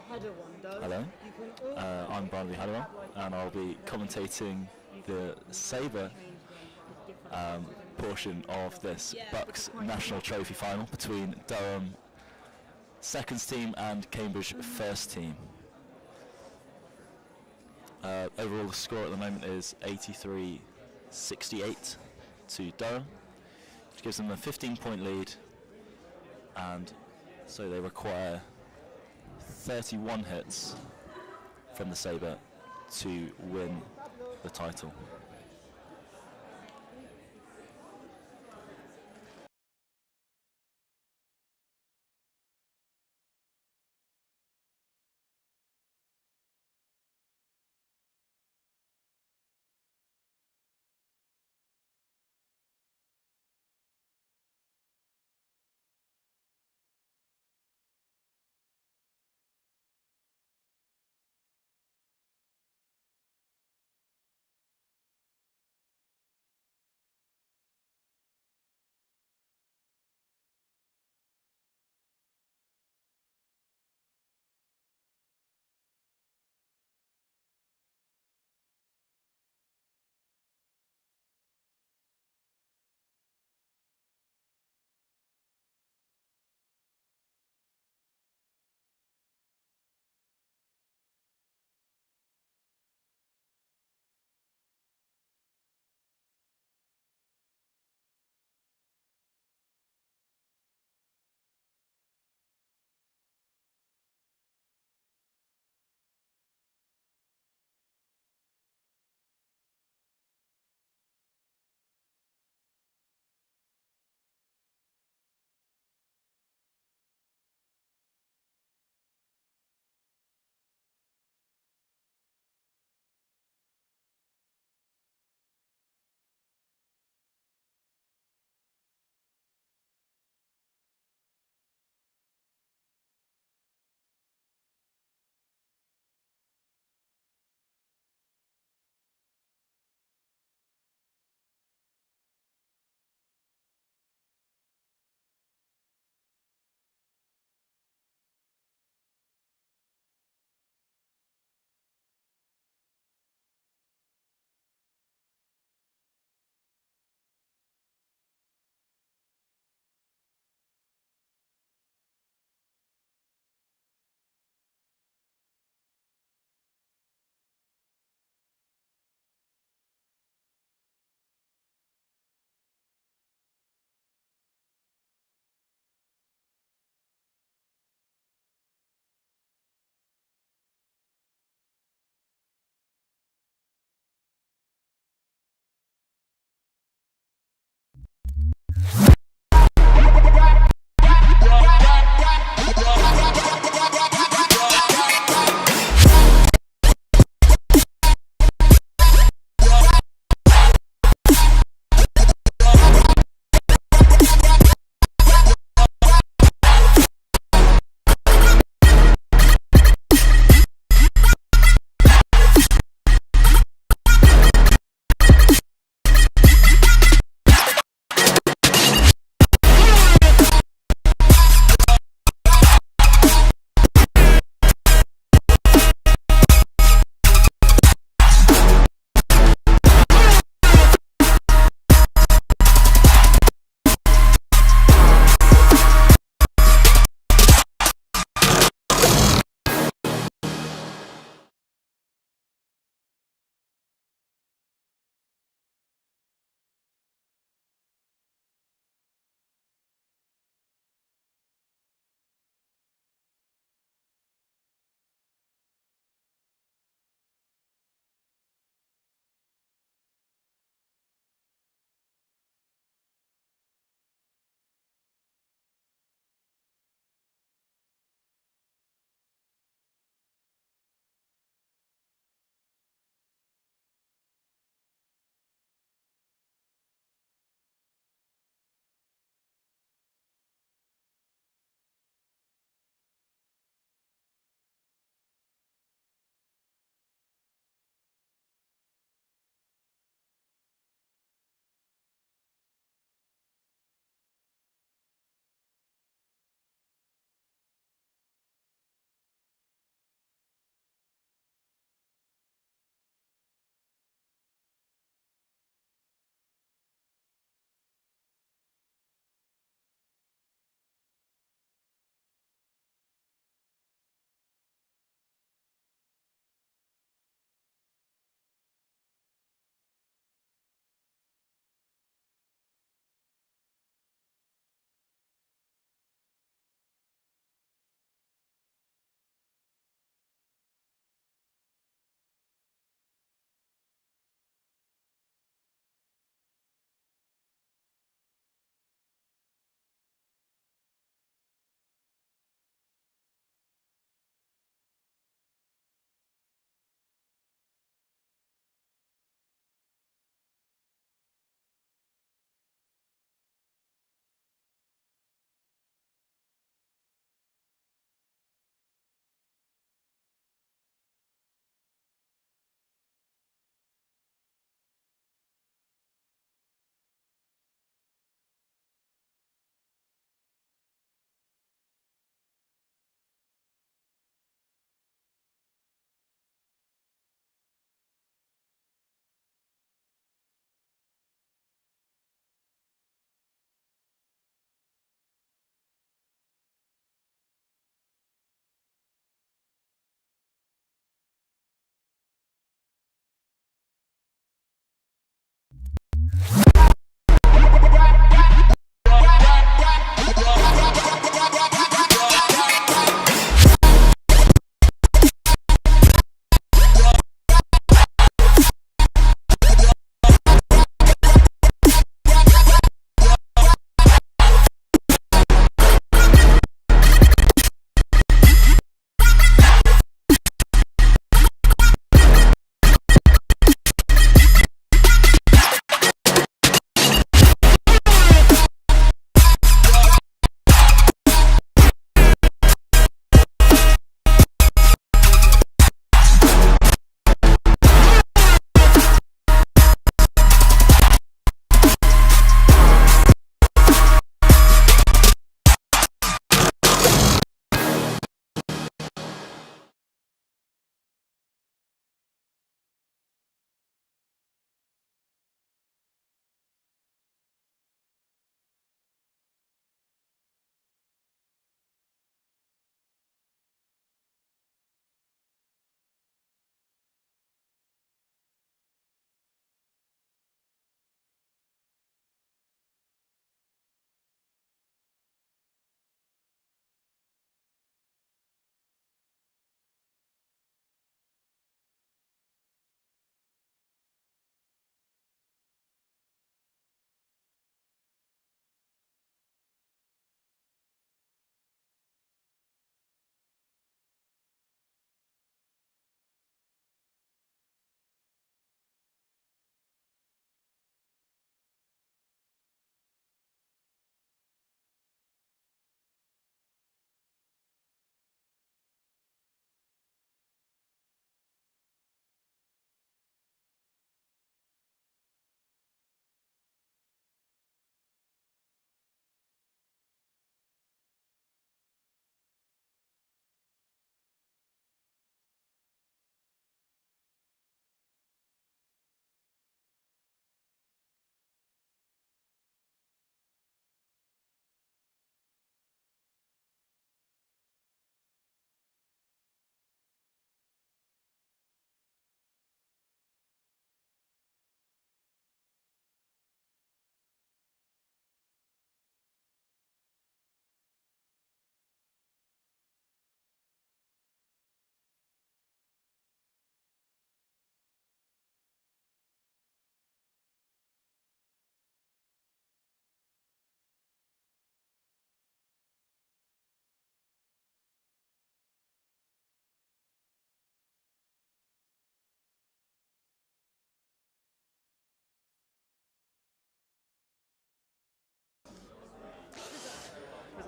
header one does. Hello, I'm Barney Halliwell, and I'll be commentating the sabre portion of this BUCS National Trophy final between Durham seconds team and Cambridge first team. Overall the score at the moment is 83-68 to Durham, which gives them a 15-point lead, and so they require 31 hits from the sabre to win the title.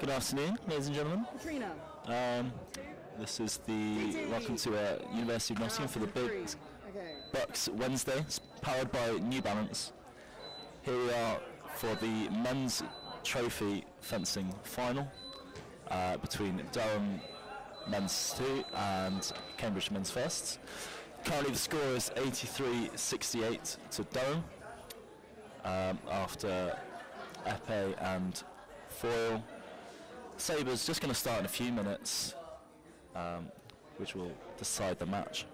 Good afternoon, ladies and gentlemen. Katrina. This is the welcome to University of Nottingham for the Big BUCS Wednesday. It's powered by New Balance. Here we are for the men's trophy fencing final between Durham men's 2 and Cambridge men's firsts. Currently the score is 83-68 to Durham after epee and foil. Saber's just going to start in a few minutes, which will decide the match.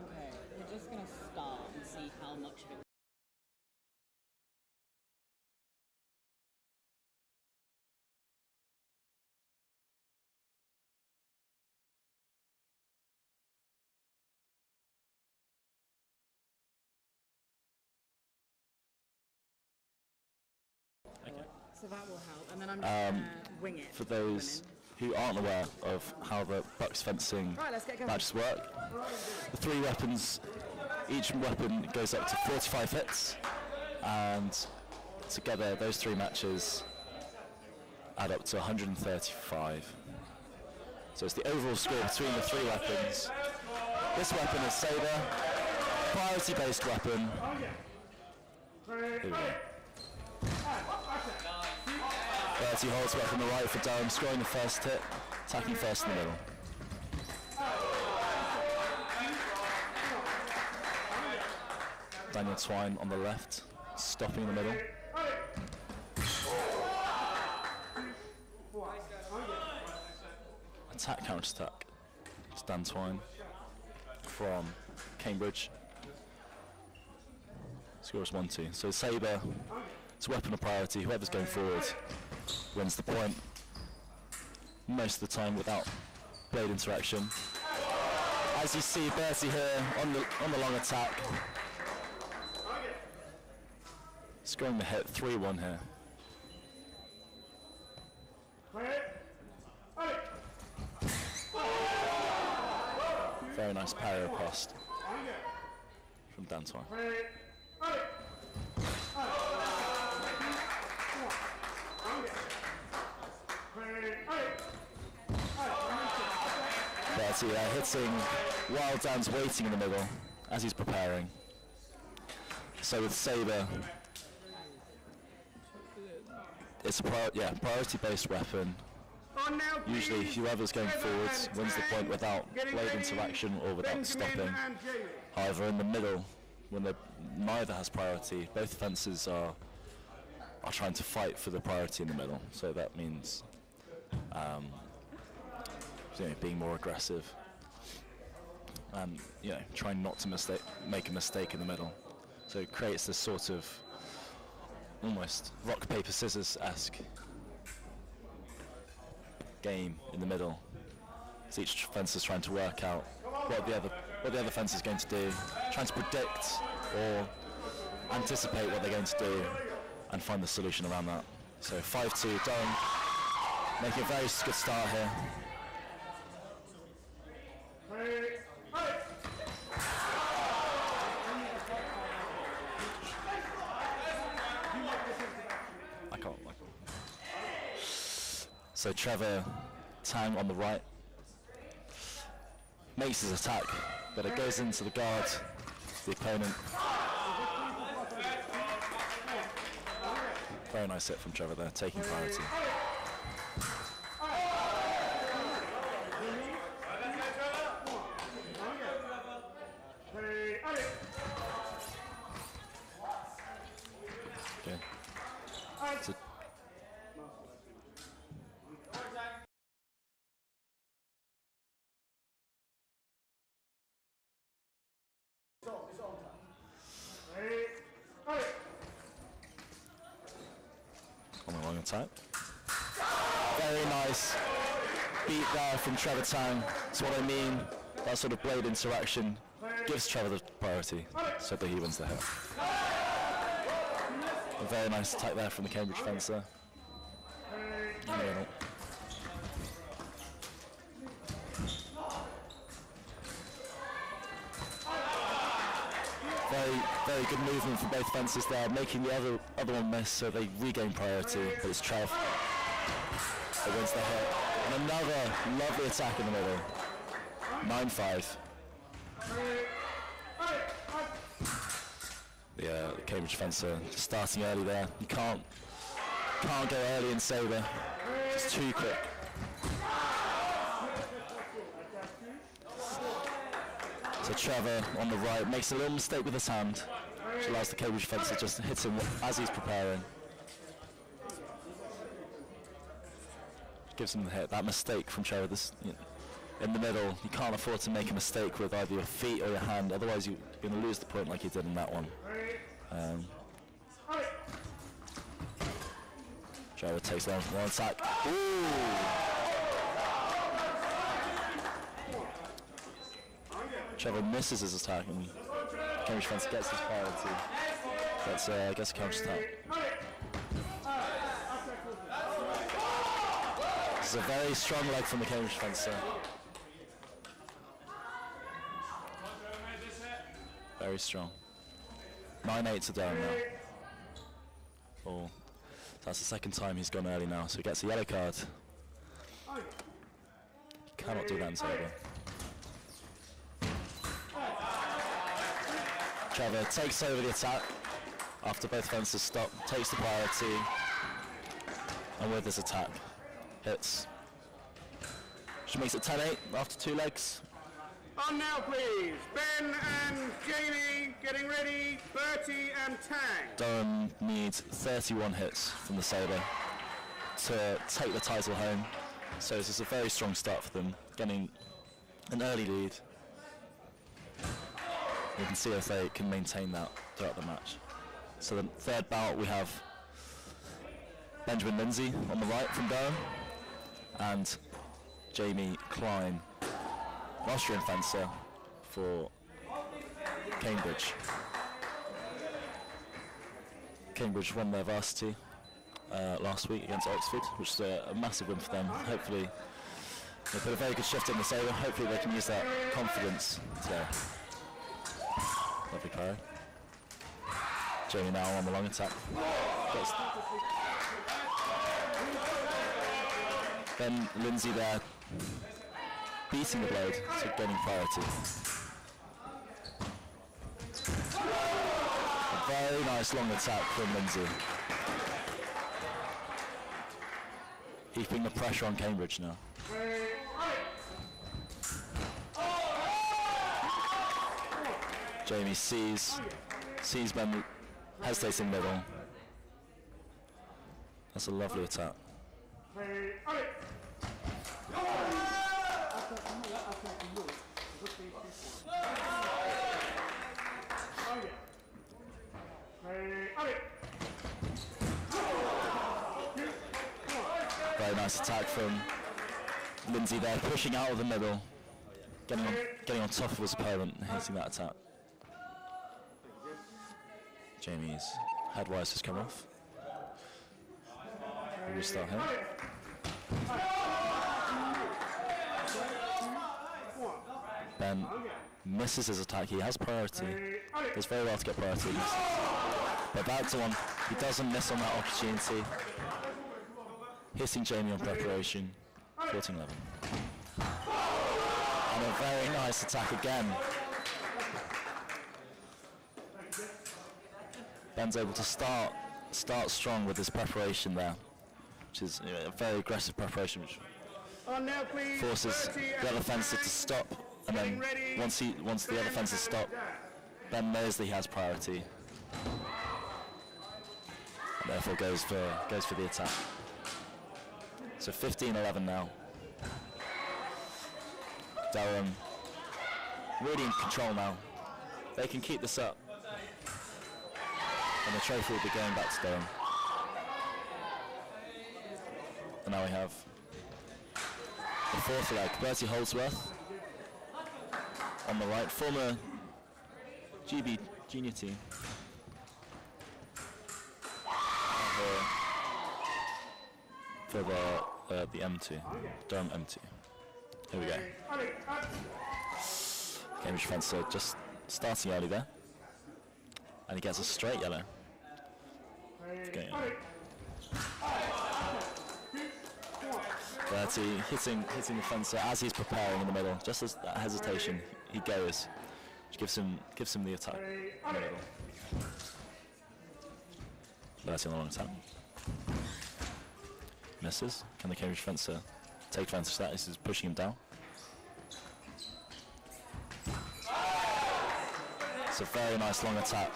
Okay, we're just going to start and see how much of it. So that will help, and then I'm just going to wing it. For those who aren't aware of how the BUCS fencing Right, let's get going. matches work, the 3 weapons, each weapon goes up to 45 hits, and together those 3 matches add up to 135. So it's the overall score between the 3 weapons. This weapon is Saber, priority-based weapon. Here we go. 30 holds back on the right for Durham, scoring the first hit, attacking first in the middle. Daniel Twine on the left, stopping in the middle. Attack, counter-attack. It's Dan Twine from Cambridge. Score is 1-2. So Saber, it's a weapon of priority. Whoever's going forward wins the point. Most of the time without blade interaction. As you see, Bertie here on the long attack. Scoring the hit, 3-1 here. Very nice parry post from Dan Twine. Bertie hitting while Dan's waiting in the middle as he's preparing. So with Saber, it's a priority-based weapon. Usually whoever's going forwards wins the point without blade interaction or without stopping. However, in the middle, when neither has priority, both fences are trying to fight for the priority in the middle. So that means being more aggressive and trying not to make a mistake in the middle. So it creates this sort of almost rock paper scissors-esque game in the middle. So each fence is trying to work out what the other fence is going to do, trying to predict or anticipate what they're going to do and find the solution around that. So 5-2, Durham making a very good start here. So Trevor Tang on the right makes his attack, but it goes into the guard, the opponent. Very nice hit from Trevor there, taking priority. Okay. So on the long attack. Very nice beat there from Trevor Tang. That's what I mean. That sort of blade interaction gives Trevor the priority so that he wins the hit. A very nice attack there from the Cambridge fencer. In the middle. very good movement from both fences there, making the other one miss, so they regain priority. But it's Trev that wins the hit. And another lovely attack in the middle. 9-5. The Cambridge fencer starting early there. You can't go early in sabre. It's too quick. So Trevor on the right makes a little mistake with his hand, which allows the Cambridge fencer just to hit him as he's preparing. Gives him the hit. That mistake from Trevor in the middle, you can't afford to make a mistake with either your feet or your hand, otherwise you're going to lose the point like you did in that one. Trevor takes one attack. Ooh! Trevor misses his attack and Cambridge fence gets his priority. Gets a counter attack. This is a very strong leg from the Cambridge fencer. Very strong. 9-8 to down now. Oh, that's the second time he's gone early now, so he gets a yellow card. Cannot do that in sabre. Trevor takes over the attack after both fences stop, takes the priority, and with this attack, hits. Which makes it 10-8 after 2 legs. On now, please. Ben and Jamie getting ready. Bertie and Tang. Durham needs 31 hits from the sabre to take the title home. So this is a very strong start for them, getting an early lead. We can see if they can maintain that throughout the match. So the third bout we have Benjamin Lindsay on the right from Durham and Jamie Klein, Austrian fencer for Cambridge. Cambridge won their varsity last week against Oxford, which is a massive win for them. Hopefully they put a very good shift in the sabre. Hopefully they can use that confidence today. Lovely carry. Jamie now on the long attack. Then Lindsay there beating the blade, so gaining priority. A very nice long attack from Lindsay. Keeping the pressure on Cambridge now. Jamie sees Ben hesitating middle. That's a lovely attack. Very nice attack from Lindsay there, pushing out of the middle, getting on top of his opponent and hitting that attack. Jamie's headwise has come off. We restart him. Ben misses his attack. He has priority. Does very well to get priority. But back to one. He doesn't miss on that opportunity. Hitting Jamie on preparation. 14-11. And a very nice attack again. Ben's able to start strong with his preparation there, which is a very aggressive preparation, which forces the other fencer to stop. And then once the other fencer stop, Ben knows that he has priority, and therefore goes for the attack. So 15-11 now. Durham really in control now. They can keep this up, and the trophy will be going back to Durham. And now we have the fourth leg. Bertie Holdsworth on the right, former GB junior team. For the M2, Durham M2. Here we go. Cambridge fencer just starting early there. And he gets a straight yellow. Okay. Bertie hitting the fencer as he's preparing in the middle. Just as that hesitation, he goes. Which gives him the attack in the middle. Bertie on the long attack. Misses. Can the Cambridge fencer take advantage of that? This is pushing him down. It's a very nice long attack.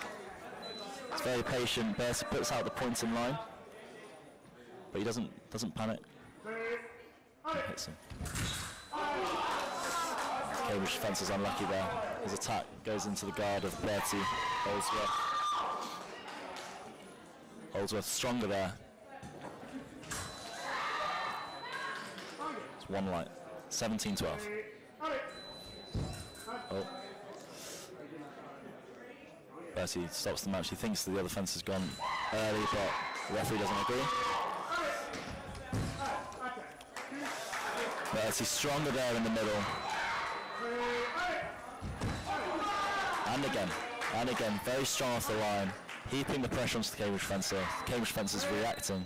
It's very patient. Bertie puts out the points in line, but he doesn't panic. He hits him. Cambridge fencer's unlucky there. His attack goes into the guard of Bertie. Holdsworth stronger there. It's one light. 17-12. Oh. Bertie stops the match. He thinks that the other fence has gone early, but the referee doesn't agree. Bertie stronger there in the middle. And again, very strong off the line, heaping the pressure onto the Cambridge fencer. The Cambridge fencer's reacting.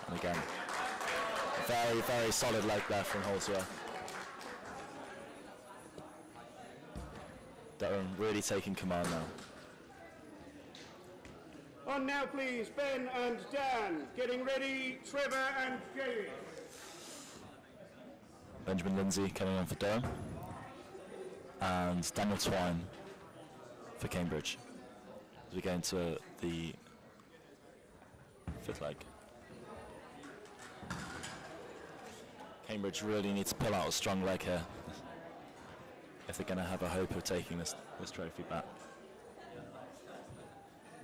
And again, very, very solid leg there from Holdsworth. Durham really taking command now. On now, please, Ben and Dan. Getting ready, Trevor and Jamie. Benjamin Lindsay coming on for Durham. And Daniel Twine for Cambridge. As we go into the fifth leg. Cambridge really need to pull out a strong leg here if they're going to have a hope of taking this trophy back.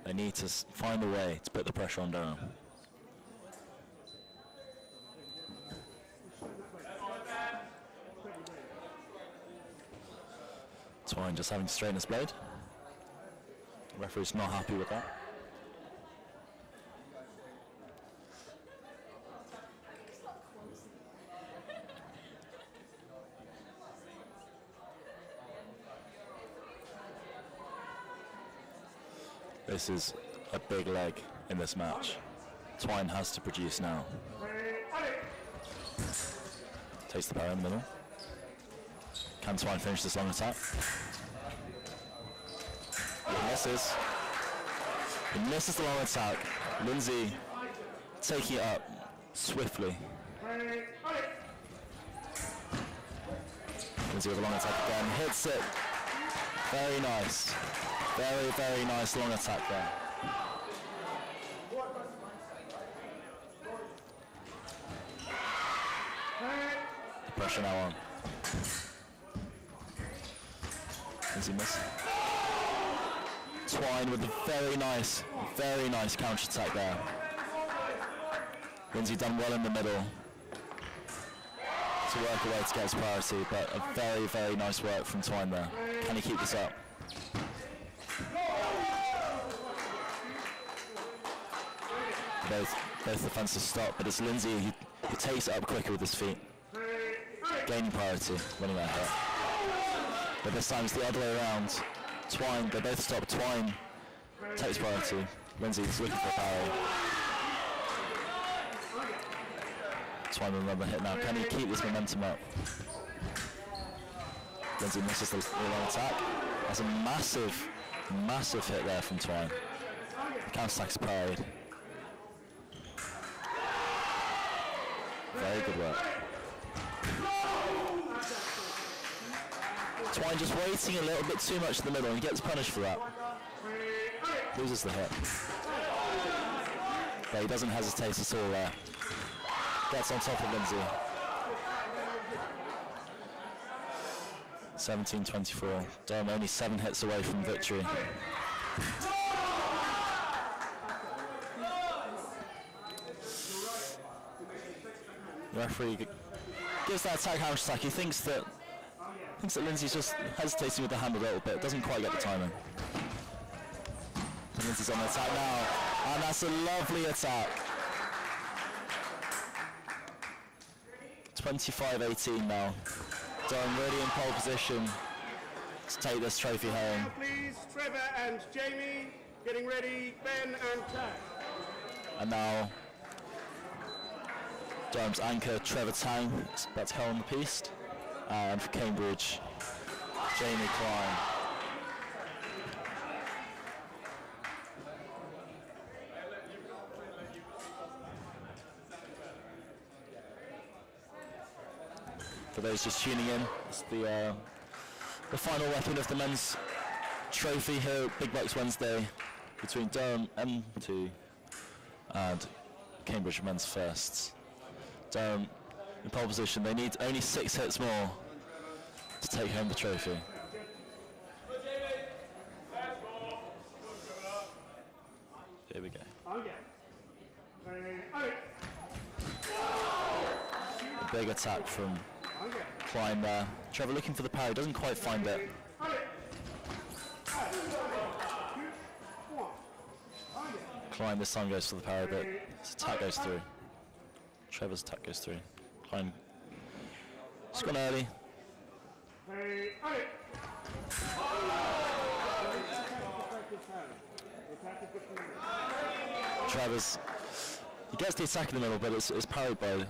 They need to find a way to put the pressure on Durham. Twine just having to straighten his blade. The referee's not happy with that. This is a big leg in this match. Twine has to produce now. Takes the power in the middle. Can Twine finish this long attack? He misses. He misses the long attack. Lindsay taking it up swiftly. Lindsay with a long attack again. Hits it. Very nice. Very, very nice long attack there. The pressure now on. Lindsay miss. Twine with a very nice counter attack there. Lindsay done well in the middle to work away to get his priority, but a very, very nice work from Twine there. Can he keep this up? Both the fences stop, but it's Lindsay who takes it up quicker with his feet. Gaining priority, winning that hit. But this time it's the other way around. Twine, they both stop. Twine takes priority. Lindsay's looking for a parry. Twine with another hit now. Can he keep this momentum up? Lindsay misses the long attack. That's a massive hit there from Twine. The counter attack's parried. Very good work. Twine just waiting a little bit too much in the middle and he gets punished for that. Loses the hit. But he doesn't hesitate at all there. Gets on top of Lindsay. 17-24. Durham only 7 hits away from victory. The referee gives that attack counter attack. He thinks that Lindsay's just hesitating with the hand a little bit. Doesn't quite get the timing. And Lindsay's on the attack now, and that's a lovely attack. 25-18 now. Durham really in pole position. to take this trophy home. Now please, Trevor and Jamie, getting ready, Ben and Tang. And now Durham's anchor Trevor Tang is about to hold on the piste, and for Cambridge, Jamie Klein. For those just tuning in, it's the final weapon of the men's trophy here at Big BUCS Wednesday between Durham M2 and Cambridge men's firsts. Durham in pole position. They need only 6 hits more to take home the trophy. Here we go. Big attack from Klein there. Trevor looking for the parry, doesn't quite find it. Klein this time goes for the parry, but his attack goes through. Trevor's attack goes through. Klein has gone early. Trevor's, he gets the attack in the middle, but it's parried by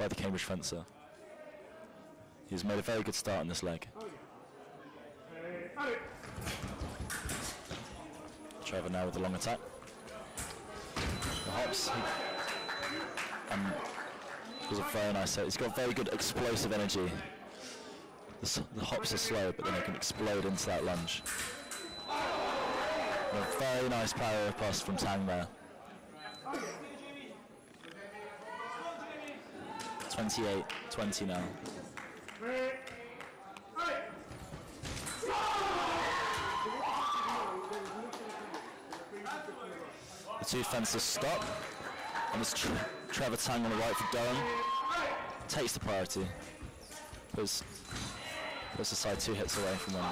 the Cambridge fencer. He's made a very good start in this leg. Trevor now with the long attack. The hops. It was a very nice set. He's got very good explosive energy. The hops are slow, but then they can explode into that lunge. And a very nice parry pass from Tang there. 28-20 now. The two fences stop, and it's Trevor Tang on the right for Durham. Takes the priority. Puts aside 2 hits away from them.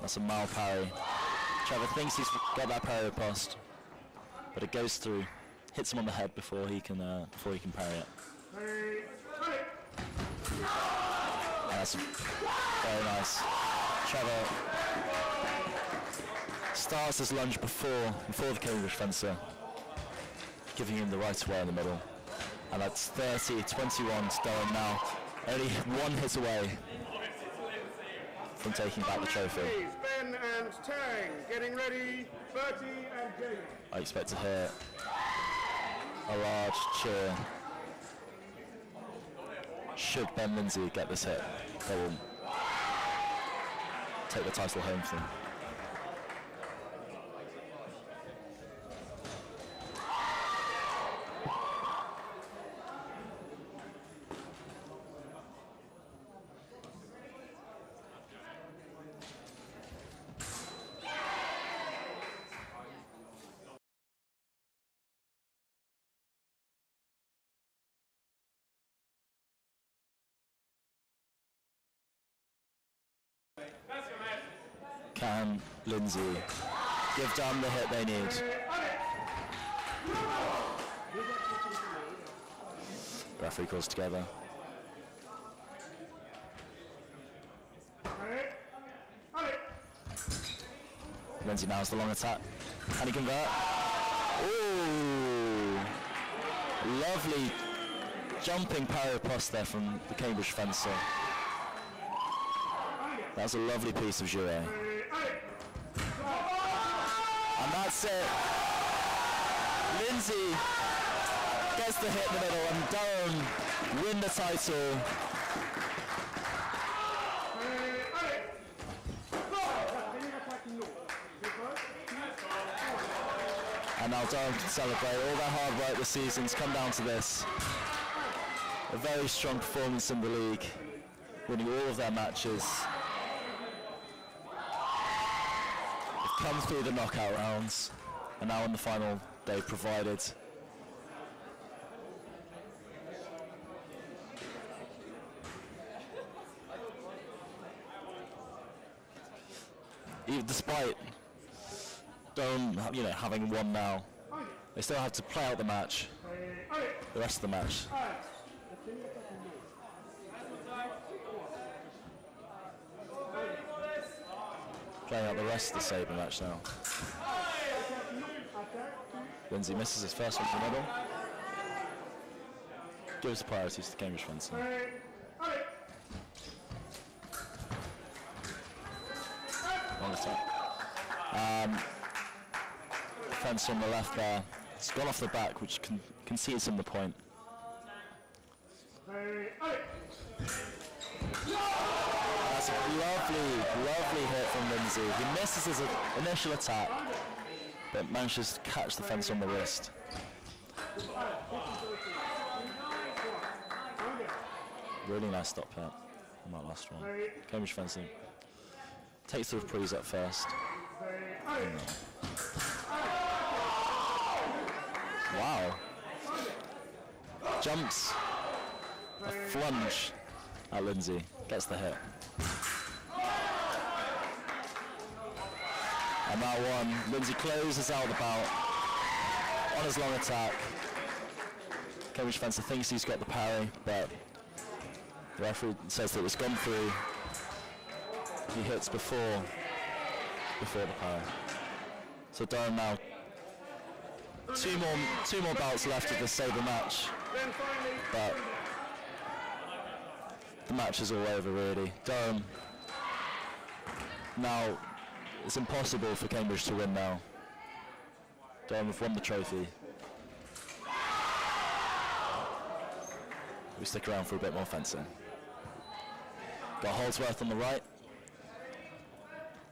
That's a mild parry. Trevor thinks he's got that parry past, but it goes through. Hits him on the head before he can parry it. And that's very nice. Trevor starts his lunge before the Cambridge fencer, giving him the right away in the middle. And that's 30-21 to Durham now. Only 1 hit away from taking back the trophy. Ben and Tang, getting ready, Bertie and Jamie. I expect to hear a large cheer. Should Ben Lindsay get this hit, they will take the title home for them. Can Lindsay give Durham the hit they need? Referee calls together. Lindsay now has the long attack. Can he convert? Ooh! Lovely jumping parry post there from the Cambridge fencer. That was a lovely piece of jouet. And that's it. Lindsay gets the hit in the middle and Durham win the title. And now Durham can celebrate. All their hard work this season's come down to this. A very strong performance in the league, winning all of their matches. Come through the knockout rounds, and now on the final day provided. Even despite Durham, having won now, they still have to play out the match, the rest of the match. playing out the rest of the Sabre match now. Lindsay misses his first one in the middle. Gives the priorities to Cambridge fencing. One attack. Fence on the left there. It's gone off the back, which concedes him the point. That's a lovely hit from Lindsay. He misses his initial attack, but manages to catch the fence on the wrist. Really nice stop hit on that last one. Cambridge fencing takes the reprise up first. Wow. Jumps. A flunge at Lindsay. Gets the hit. And that one, Lindsay closes out the bout on his long attack. Cambridge fencer thinks he's got the parry, but the referee says that it's gone through. He hits before the parry. So Durham now two more bouts left of this Sabre match, but the match is all over really. Durham, now it's impossible for Cambridge to win now. Durham have won the trophy. We stick around for a bit more fencing. Got Holdsworth on the right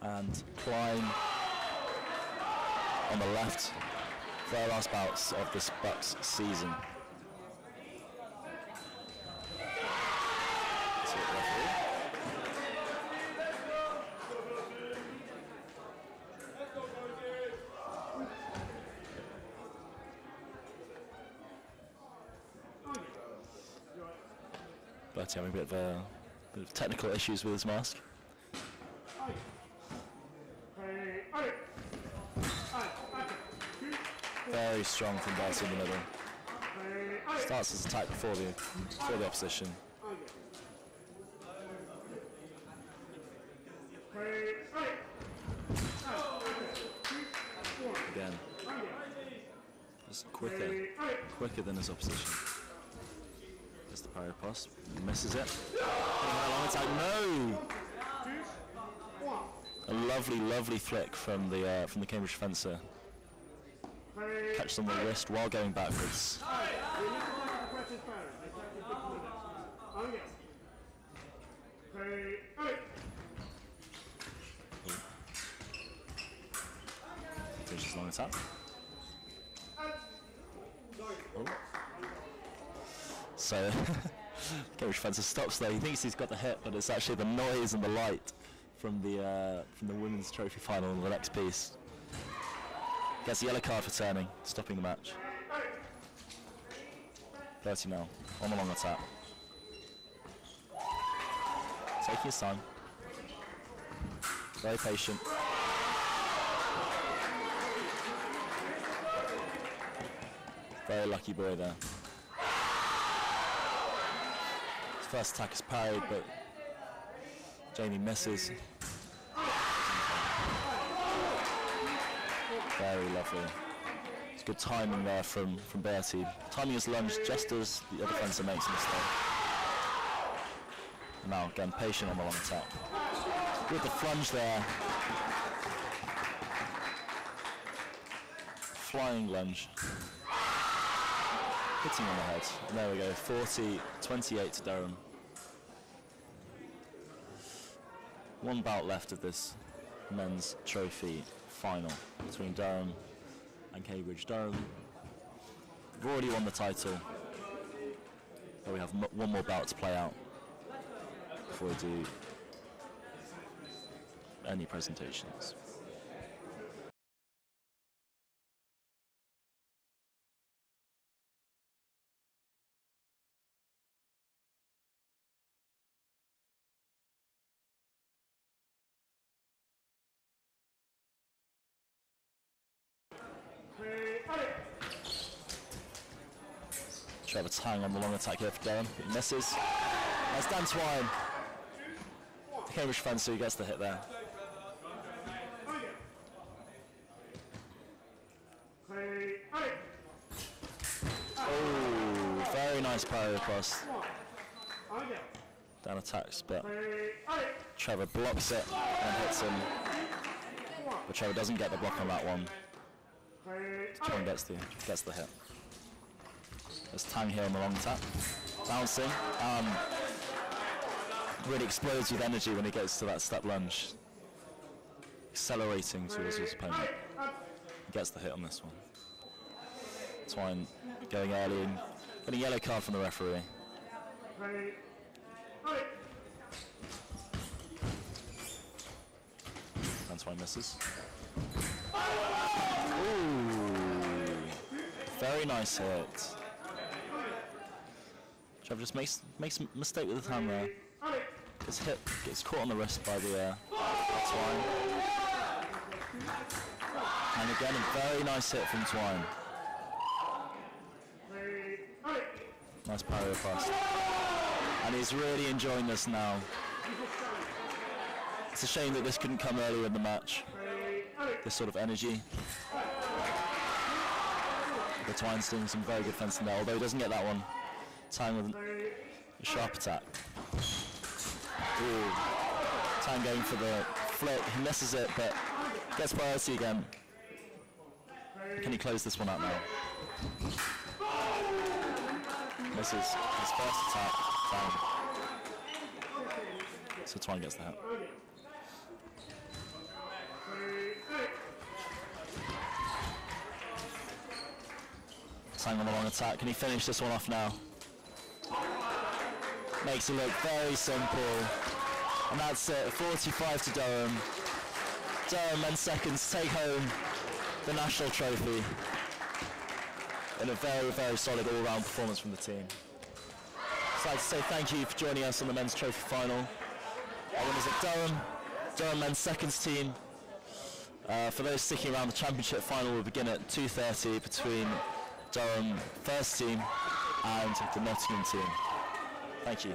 and Klein on the left for our last bouts of this BUCS season. But having a bit of technical issues with his mask. Very strong from Bertie in the middle. Starts his attack before the opposition. Again, just quicker than his opposition. There's the parry pass, misses it. Long attack, no! A lovely flick from the Cambridge fencer. Catches on the wrist while going backwards. Finishes long attack. Oh. So Cambridge fencer stops there. He thinks he's got the hit, but it's actually the noise and the light from the women's trophy final in the next piece. Gets the yellow card for turning, stopping the match. 30 now, on the long attack. Taking his time. Very patient. Very lucky boy there. His first attack is parried, but Jamie misses. Very lovely. It's good timing there from Bertie. Timing his lunge just as the other fencer makes a mistake. And now again, patient on the long attack. With the flunge there. Flying lunge. Hitting on the head. And there we go, 40-28 to Durham. One bout left of this men's trophy final between Durham and Cambridge. Durham have already won the title, but we have one more bout to play out before we do any presentations. Trevor Tang on the long attack here for Durham. He misses. That's Dan Twine. The Cambridge fencer who gets the hit there. Oh, very nice parry across. Down attacks, but Trevor blocks it and hits him. But Trevor doesn't get the block on that one. Twan gets the hit. There's Tang here on the long attack. Bouncing. Really explodes with energy when he gets to that step lunge. Accelerating towards his opponent. He gets the hit on this one. Twine going early and getting a yellow card from the referee. And Twine misses. Ooh, very nice hit. Trevor just makes a mistake with his hand there. Gets caught on the wrist by the Twine. And again, a very nice hit from Twine. Nice parry across. And he's really enjoying this now. It's a shame that this couldn't come earlier in the match. This sort of energy. The Twine's doing some very good fencing there, although he doesn't get that one. Tang with a sharp attack. Ooh. Tang going for the flick. He misses it, but gets priority again. Can he close this one out now? Misses his first attack. Tang. So Twine gets the hit. Tang on the long attack. Can he finish this one off now? Makes it look very simple. And that's it. 45 to Durham. Durham and seconds take home the national trophy in a very, very solid all-round performance from the team. I'd like to say thank you for joining us on the men's trophy final. Our winners at Durham men's seconds team. For those sticking around, the championship final will begin at 2:30 between Durham first team and the Nottingham team. Thank you.